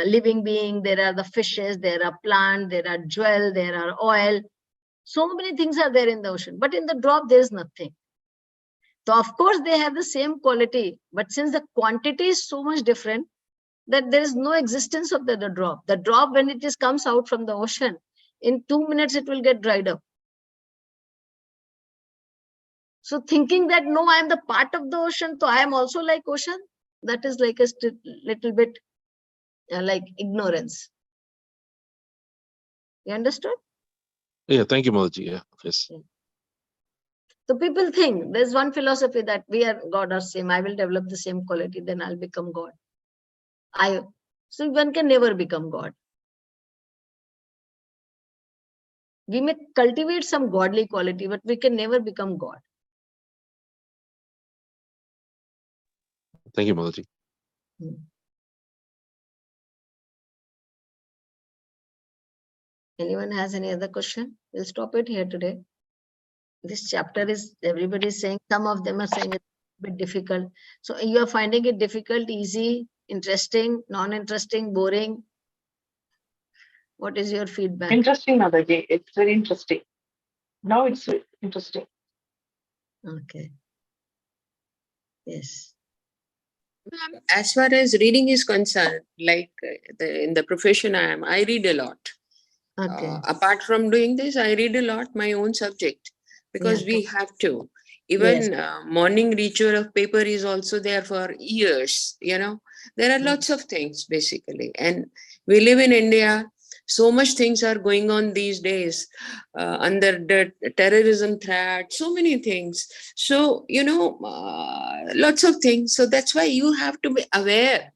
living being, there are the fishes, there are plants, there are jewel, there are oil. So many things are there in the ocean. But in the drop, there is nothing. So of course, they have the same quality. But since the quantity is so much different, that there is no existence of the drop. The drop, when it comes out from the ocean, in 2 minutes, it will get dried up. So thinking that, no, I am the part of the ocean, so I am also like ocean, that is like a little bit like ignorance. You understood? Yeah, thank you, Mataji. Yeah, yes. So people think, there's one philosophy that we are God or same, I will develop the same quality, then I'll become God. So one can never become God. We may cultivate some godly quality, but we can never become God. Thank you, Mataji. Anyone has any other question? We'll stop it here today. This chapter is, everybody is saying, some of them are saying it's a bit difficult. So you are finding it difficult, easy, interesting, non-interesting, boring? What is your feedback? Interesting, Mataji. It's very interesting. Now it's interesting. Okay. Yes. As far as reading is concerned, like in the profession I am, I read a lot. Okay. Apart from doing this, I read a lot my own subject, because we have to. Even morning ritual of paper is also there for years, you know. There are lots of things basically. And we live in India. So much things are going on these days under the terrorism threat, so many things. So, you know, lots of things. So that's why you have to be aware,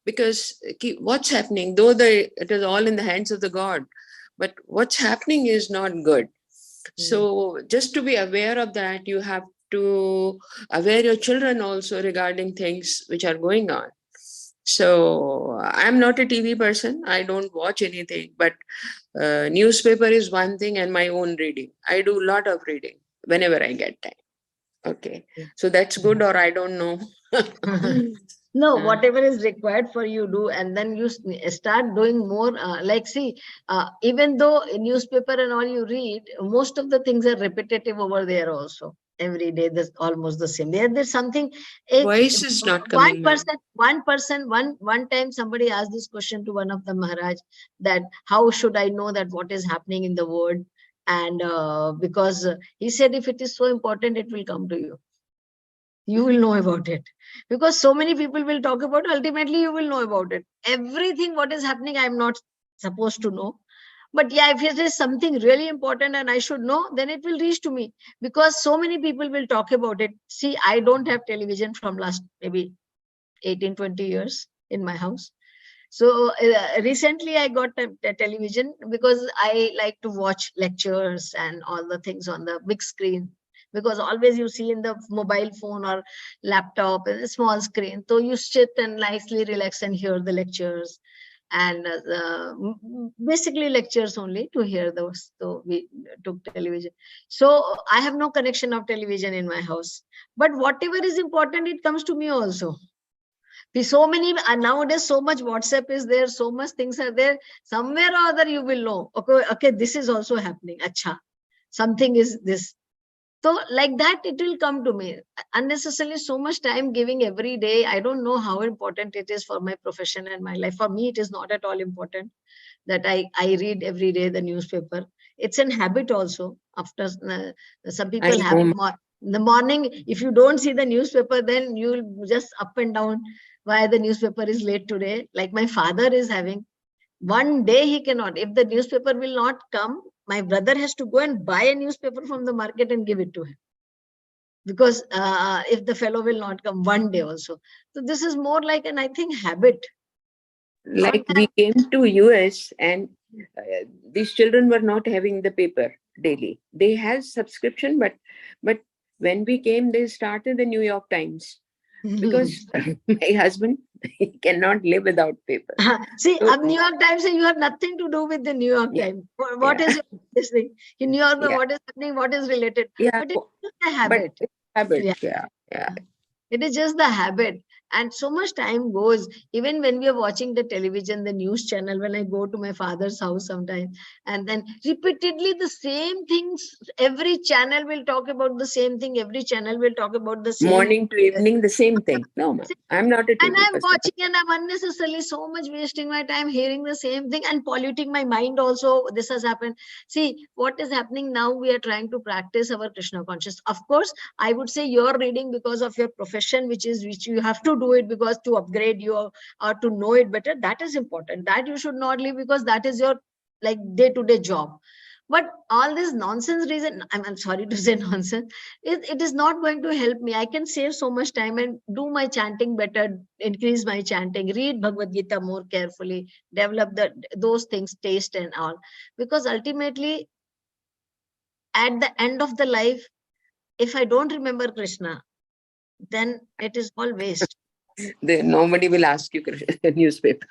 because what's happening, though it is all in the hands of the God, but what's happening is not good. So just to be aware of that, you have to aware your children also regarding things which are going on. So I'm not a TV person. I don't watch anything, but newspaper is one thing and my own reading. I do a lot of reading whenever I get time. Okay. So that's good, or I don't know. No, whatever is required for you do, and then you start doing more. Like, see, even though in newspaper and all you read, most of the things are repetitive over there also. Every day, there's almost the same. There's something. Voice is not coming, ma'am. One time somebody asked this question to one of the Maharaj, that how should I know that what is happening in the world? And because he said, if it is so important, it will come to you. You will know about it, because so many people will talk about it. Ultimately you will know about it. Everything what is happening, I'm not supposed to know, but yeah, if it is something really important and I should know, then it will reach to me, because so many people will talk about it. See, I don't have television from last maybe 18-20 years in my house. So recently I got a television, because I like to watch lectures and all the things on the big screen, because always you see in the mobile phone or laptop a small screen. So you sit and nicely relax and hear the lectures, and basically lectures only to hear those. So we took television. So I have no connection of television in my house, but whatever is important, it comes to me also. So many nowadays, so much WhatsApp is there, so much things are there. Somewhere or other you will know, okay, this is also happening. Acha, something is this. So like that, it will come to me. Unnecessarily so much time giving every day. I don't know how important it is for my profession and my life. For me, it is not at all important that I read every day the newspaper. It's an habit also. After some people have know. in the morning, if you don't see the newspaper, then you'll just up and down why the newspaper is late today. Like my father is having, one day he cannot. If the newspaper will not come, my brother has to go and buy a newspaper from the market and give it to him. Because if the fellow will not come one day also. So this is more like an, I think, habit. Like we came to US and these children were not having the paper daily. They had subscription, but when we came, they started the New York Times, because my husband, he cannot live without paper. See, So, New York Times, you have nothing to do with the New York Yeah. Times. What is this thing? In New York, Yeah. what is happening, what is related? yeah, But it's just a but habit. it's habit. Yeah. Yeah. It is just the habit. And so much time goes, even when we are watching the television, the news channel, when I go to my father's house sometimes, and then repeatedly the same things, every channel will talk about the same thing, every channel will talk about the same. Morning to evening, the same thing. No, ma'am. I'm not a And TV I'm person. watching and I'm unnecessarily so much wasting my time hearing the same thing and polluting my mind also. This has happened. See, what is happening now, we are trying to practice our Krishna consciousness. Of course, I would say you're reading because of your profession, which you have to do it because to upgrade you or to know it better. That is important. That you should not leave, because that is your like day-to-day job. But all this nonsense reason, I'm sorry to say nonsense, it is not going to help me. I can save so much time and do my chanting better, increase my chanting, read Bhagavad Gita more carefully, develop those things, taste and all. Because ultimately, at the end of the life, if I don't remember Krishna, then it is all waste. Nobody will ask you newspaper.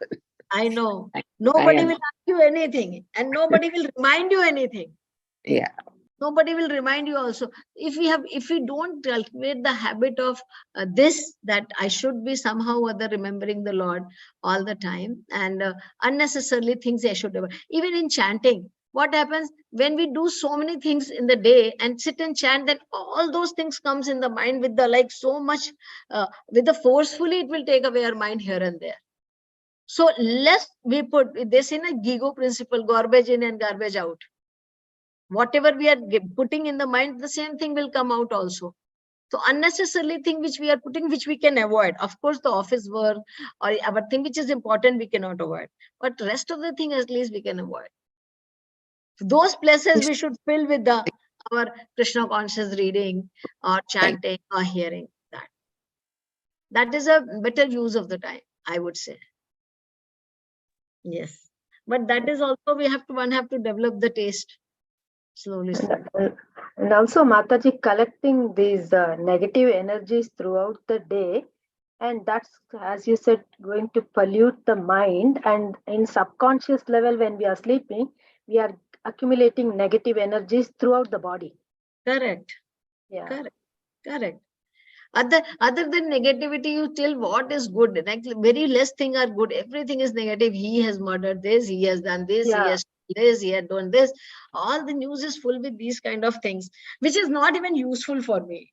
I know. I Nobody will know. ask you anything, and nobody will remind you anything. Yeah. Nobody will remind you also. If we don't cultivate the habit of that I should be somehow or other remembering the Lord all the time, and unnecessarily things I should do. Even in chanting, what happens when we do so many things in the day and sit and chant, then all those things comes in the mind with the like so much with the forcefully, it will take away our mind here and there. So less we put this in a Gigo principle, garbage in and garbage out. Whatever we are putting in the mind, the same thing will come out also. So unnecessarily thing which we are putting, which we can avoid. Of course, the office work or our thing which is important, we cannot avoid. But rest of the thing, at least we can avoid. Those places we should fill with our Krishna conscious reading or chanting or hearing that. That is a better use of the time, I would say. Yes. But that is also one have to develop the taste. Slowly. And also, Mataji, collecting these negative energies throughout the day And that's, as you said, going to pollute the mind. And in subconscious level, when we are sleeping, we are accumulating negative energies throughout the body. Correct. Yeah. Correct. Correct. Other than negativity, you tell what is good. Like very less thing are good. Everything is negative. He has murdered this. He has done this. He Yeah. has this. He had done this. All the news is full with these kind of things, which is not even useful for me.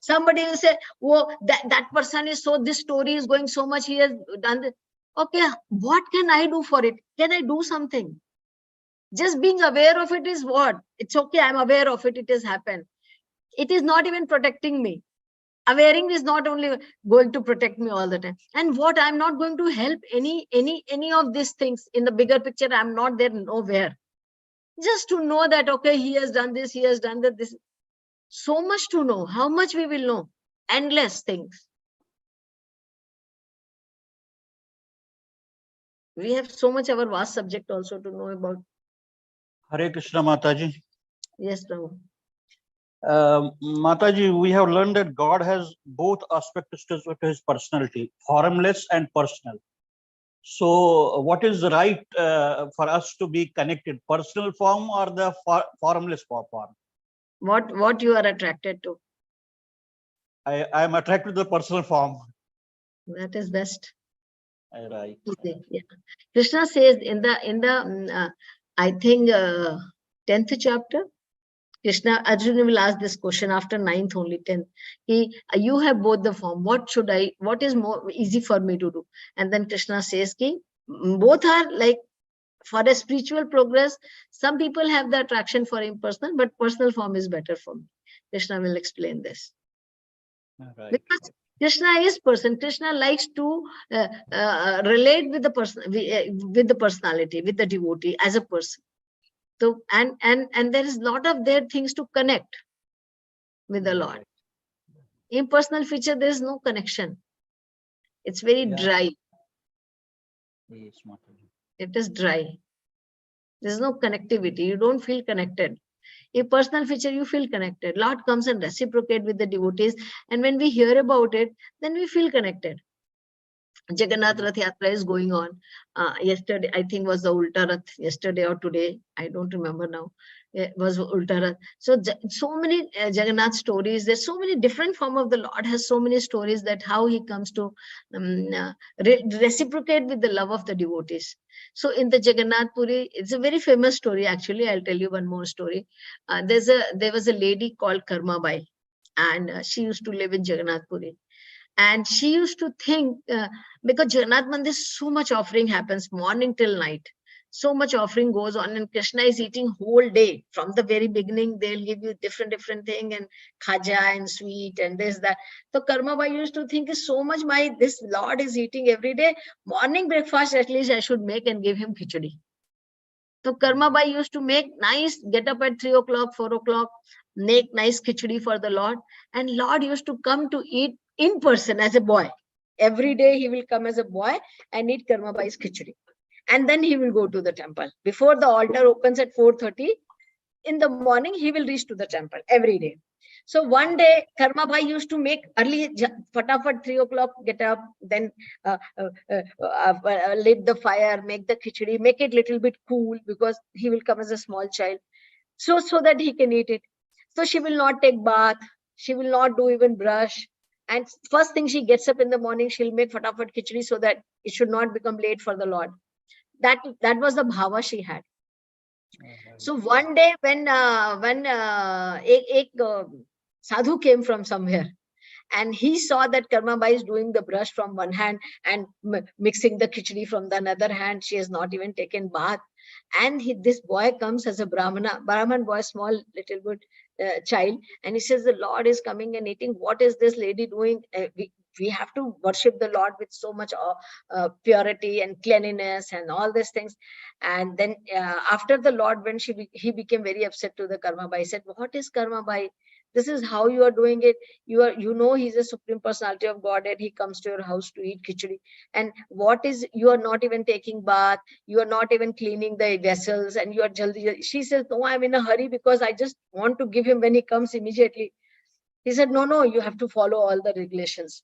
Somebody will say, "Oh, that person is so. This story is going so much. He has done this." Okay, what can I do for it? Can I do something? Just being aware of it is what? It's okay. I'm aware of it. It has happened. It is not even protecting me. Awareing is not only going to protect me all the time. And what, I'm not going to help any of these things in the bigger picture. I'm not there nowhere. Just to know that, okay, he has done this, he has done that. This, so much to know. How much we will know? Endless things. We have so much our vast subject also to know about. Hare Krishna, Mataji. Yes, Prabhu. Mataji, we have learned that God has both aspects to his personality, formless and personal. So, what is right for us to be connected, personal form or the formless form? What you are attracted to? I am attracted to the personal form. That is best. Right. Yeah. Krishna says in the I think 10th chapter, Krishna, Arjuna will ask this question after 9th only, 10th. You have both the form. What is more easy for me to do? And then Krishna says, both are like, for a spiritual progress, some people have the attraction for impersonal, but personal form is better for me. Krishna will explain this. Right. Because Krishna is person. Krishna likes to relate with the person, with the personality, with the devotee as a person. So and there is a lot of their things to connect with the Lord. Impersonal feature, there is no connection. It's very dry. Yes, Mataji. It is dry. There is no connectivity. You don't feel connected. A personal feature, you feel connected. Lord comes and reciprocate with the devotees, and when we hear about it, then we feel connected. Jagannath Rath Yatra is going on. Yesterday, I think was the Ulta Rath, yesterday or today, I don't remember now. It was Ulta Rath. So many Jagannath stories. There's so many different form of the Lord has so many stories that how he comes to reciprocate with the love of the devotees. So in the Jagannath Puri, it's a very famous story. Actually, I'll tell you one more story. There was a lady called Karma Bai, and she used to live in Jagannath Puri. And she used to think, because Jagannath Mandir, so much offering happens morning till night. So much offering goes on, and Krishna is eating whole day. From the very beginning, they'll give you different thing, and khaja and sweet and this, that. So Karma Bai used to think, so much this Lord is eating every day. Morning breakfast, at least I should make and give him khichdi. So Karma Bai used to make nice, get up at 3 o'clock, 4 o'clock, make nice khichdi for the Lord. And Lord used to come to eat in person as a boy. Every day he will come as a boy and eat Karma Bai's khichdi. And then he will go to the temple. Before the altar opens at 4:30, in the morning, he will reach to the temple every day. So one day, Karma Bhai used to make early, fatafat 3 o'clock, get up, then lit the fire, make the khichdi, make it little bit cool, because he will come as a small child. So that he can eat it. So she will not take bath. She will not do even brush. And first thing she gets up in the morning, she'll make fatafat khichdi so that it should not become late for the Lord. That was the bhava she had. So one day when sadhu came from somewhere, and he saw that Karma Bai is doing the brush from one hand and mixing the khichdi from the another hand. She has not even taken bath. And this boy comes as a Brahman boy, small little bit child, and he says, the Lord is coming and eating. What is this lady doing? We have to worship the Lord with so much purity and cleanliness and all these things. And then after the Lord, when he became very upset to the Karma Bai, said, what is Karma Bai? This is how you are doing it. You know he's a supreme personality of Godhead. He comes to your house to eat khichdi. And you are not even taking bath. You are not even cleaning the vessels, and you are jaldi. She says, no, I'm in a hurry because I just want to give him when he comes immediately. He said, no, you have to follow all the regulations.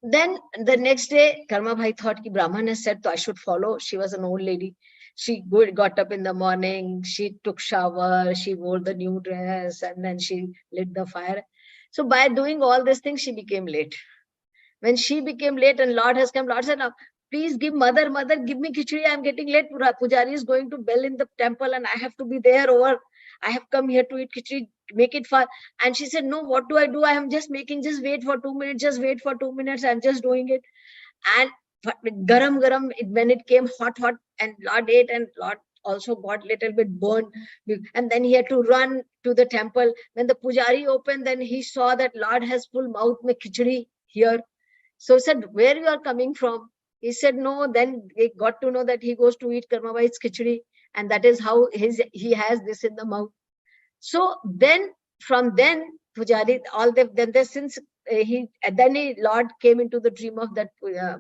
Then the next day, Karma Bhai thought ki Brahman has said, so I should follow. She was an old lady. She got up in the morning, she took shower, she wore the new dress, and then she lit the fire. So by doing all these things, she became late. When she became late and Lord has come, Lord said, now, please give mother, give me khichdi. I'm getting late. Pujari is going to bell in the temple and I have to be there over. I have come here to eat khichdi, make it fast. And she said, no, what do? I am just making, just wait for 2 minutes, just wait for 2 minutes. I'm just doing it. And garam, when it came hot, and Lord ate and Lord also got little bit burned. And then he had to run to the temple. When the pujari opened, then he saw that Lord has full mouth mein khichdi here. So he said, where you are coming from? He said, no. Then they got to know that he goes to eat Karma Bhai's khichdi. And that is how he has this in the mouth. So then, from then, Pujari, since Lord came into the dream of that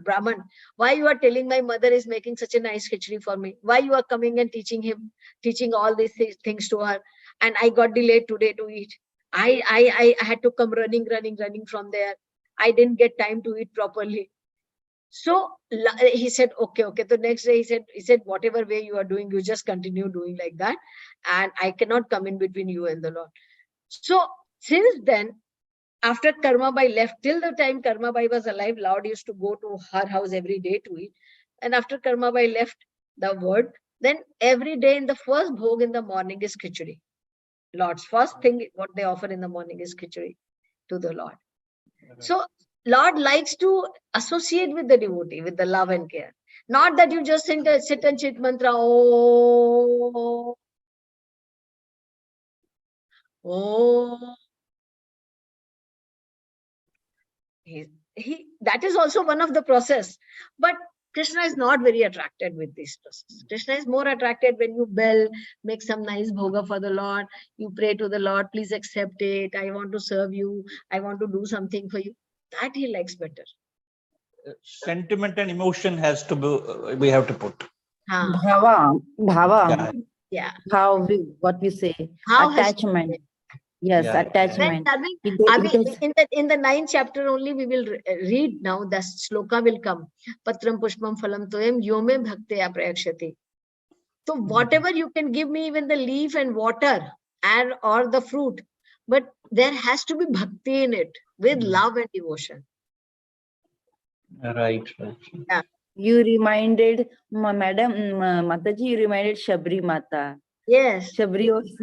Brahman. Why you are telling my mother is making such a nice khichdi for me? Why you are coming and teaching all these things to her? And I got delayed today to eat. I had to come running from there. I didn't get time to eat properly. So he said, okay. The next day he said, whatever way you are doing, you just continue doing like that. And I cannot come in between you and the Lord. So since then, after Karma Bai left, till the time Karma Bai was alive, Lord used to go to her house every day to eat. And after Karma Bai left the world, then every day in the first bhog in the morning is khichdi. Lord's first thing, what they offer in the morning is khichdi to the Lord. So Lord likes to associate with the devotee, with the love and care. Not that you just sit and chit mantra, oh, oh. That is also one of the process. But Krishna is not very attracted with this process. Krishna is more attracted when you bell, make some nice bhoga for the Lord. You pray to the Lord, please accept it. I want to serve you. I want to do something for you. That he likes better. Sentiment and emotion has to be, we have to put. Bhava. Yeah. What we say, How attachment. Yes, Yeah. attachment. In the 9th chapter only we will read now. The sloka will come. Patram pushpam phalam toyam yome bhakteya prayakshati. So whatever you can give me, even the leaf and water and or the fruit, but there has to be bhakti in it with love and devotion. Right. Yeah. You reminded, Madam Mataji, you reminded Shabri Mata. Yes. Shabri also.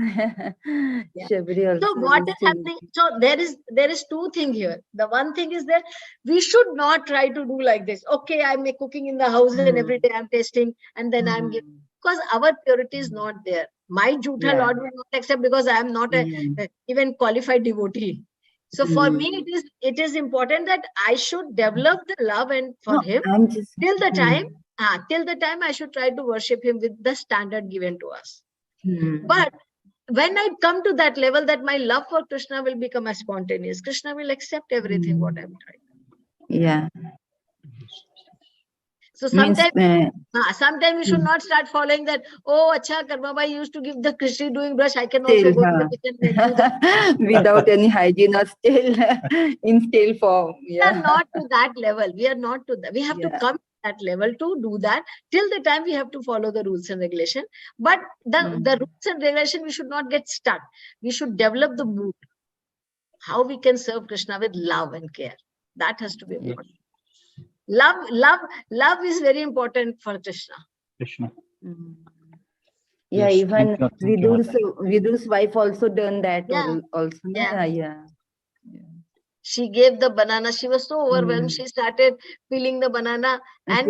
Yeah. Shabri also. So what is happening? So there is two things here. The one thing is that we should not try to do like this. Okay, I'm cooking in the house and every day I'm tasting and then I'm giving, because our purity is not there. My Jutha Lord will not accept because I am not a even qualified devotee. So for me, it is important that I should develop the love and for him till the time I should try to worship him with the standard given to us. But when I come to that level that my love for Krishna will become a spontaneous, Krishna will accept everything what I'm trying. Yeah. So sometimes we should not start following that. Oh, acha, Karma Bai used to give the Krishna doing brush. I can also go to the kitchen and do that. Without any hygiene or still in stale form. We are not to that level. We are not to that. We have to come to that level to do that. Till the time we have to follow the rules and regulation. But the rules and regulation, we should not get stuck. We should develop the mood. How we can serve Krishna with love and care. That has to be important. Love is very important for Krishna. Yeah, Yes, even thank you. Vidur's wife also done that. Also. Yeah. She gave the banana. She was so overwhelmed. She started peeling the banana. And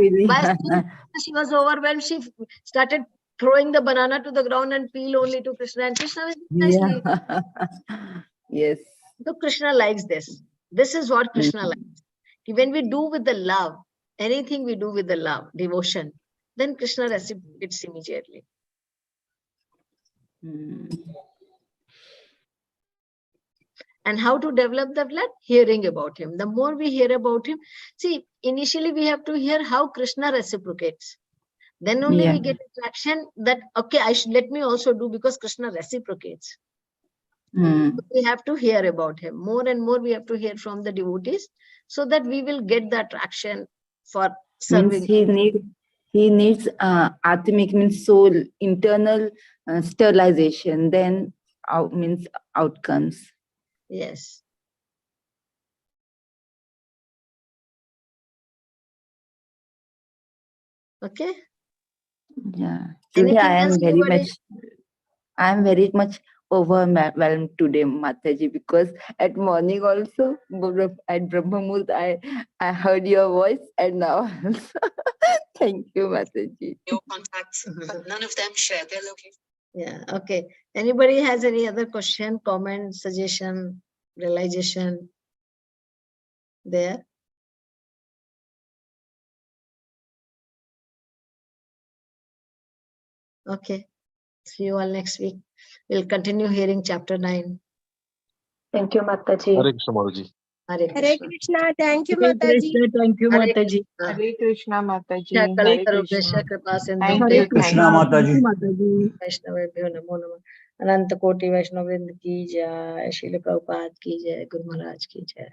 she was overwhelmed. She started throwing the banana to the ground and peel only to Krishna. And Krishna was nicely. Yes. So Krishna likes this. This is what Krishna likes. When we do with the love, anything we do with the love, devotion, then Krishna reciprocates immediately. And how to develop the blood? Hearing about him. The more we hear about him, see, initially we have to hear how Krishna reciprocates. Then only we get attraction that, okay, let me also do because Krishna reciprocates. We have to hear about him. More and more we have to hear from the devotees so that we will get the attraction for serving. Means he needs atmic means soul, internal sterilization, then means outcomes. Yes. Okay. Yeah. Today Anything I am very much overwhelmed today, Mataji, because at morning also at Brahma Muhurt, I heard your voice, and now also. Thank you, Mataji. Your contacts, but none of them share their location. Yeah. Okay. Anybody has any other question, comment, suggestion, realization there? Okay. See you all next week. We'll continue hearing chapter 9. Thank you, Mataji. Hare Krishna, Mataji. Hare Hare Krishna. Krishna. Thank you, Hare Mataji. Krishna, thank you, Hare Mataji. Krishna. Hare Krishna, Mataji. Shakal Hare Sarvabhyascha Krishna. Kripa Sindhu Thank Hare you. Krishna, Thank you. Mataji. Mataji. वैष्णवेभ्यो नमो नमः। अनंत कोटि वैष्णव वृंद की जय, श्रील प्रभुपाद की जय, गुरु महाराज की जय।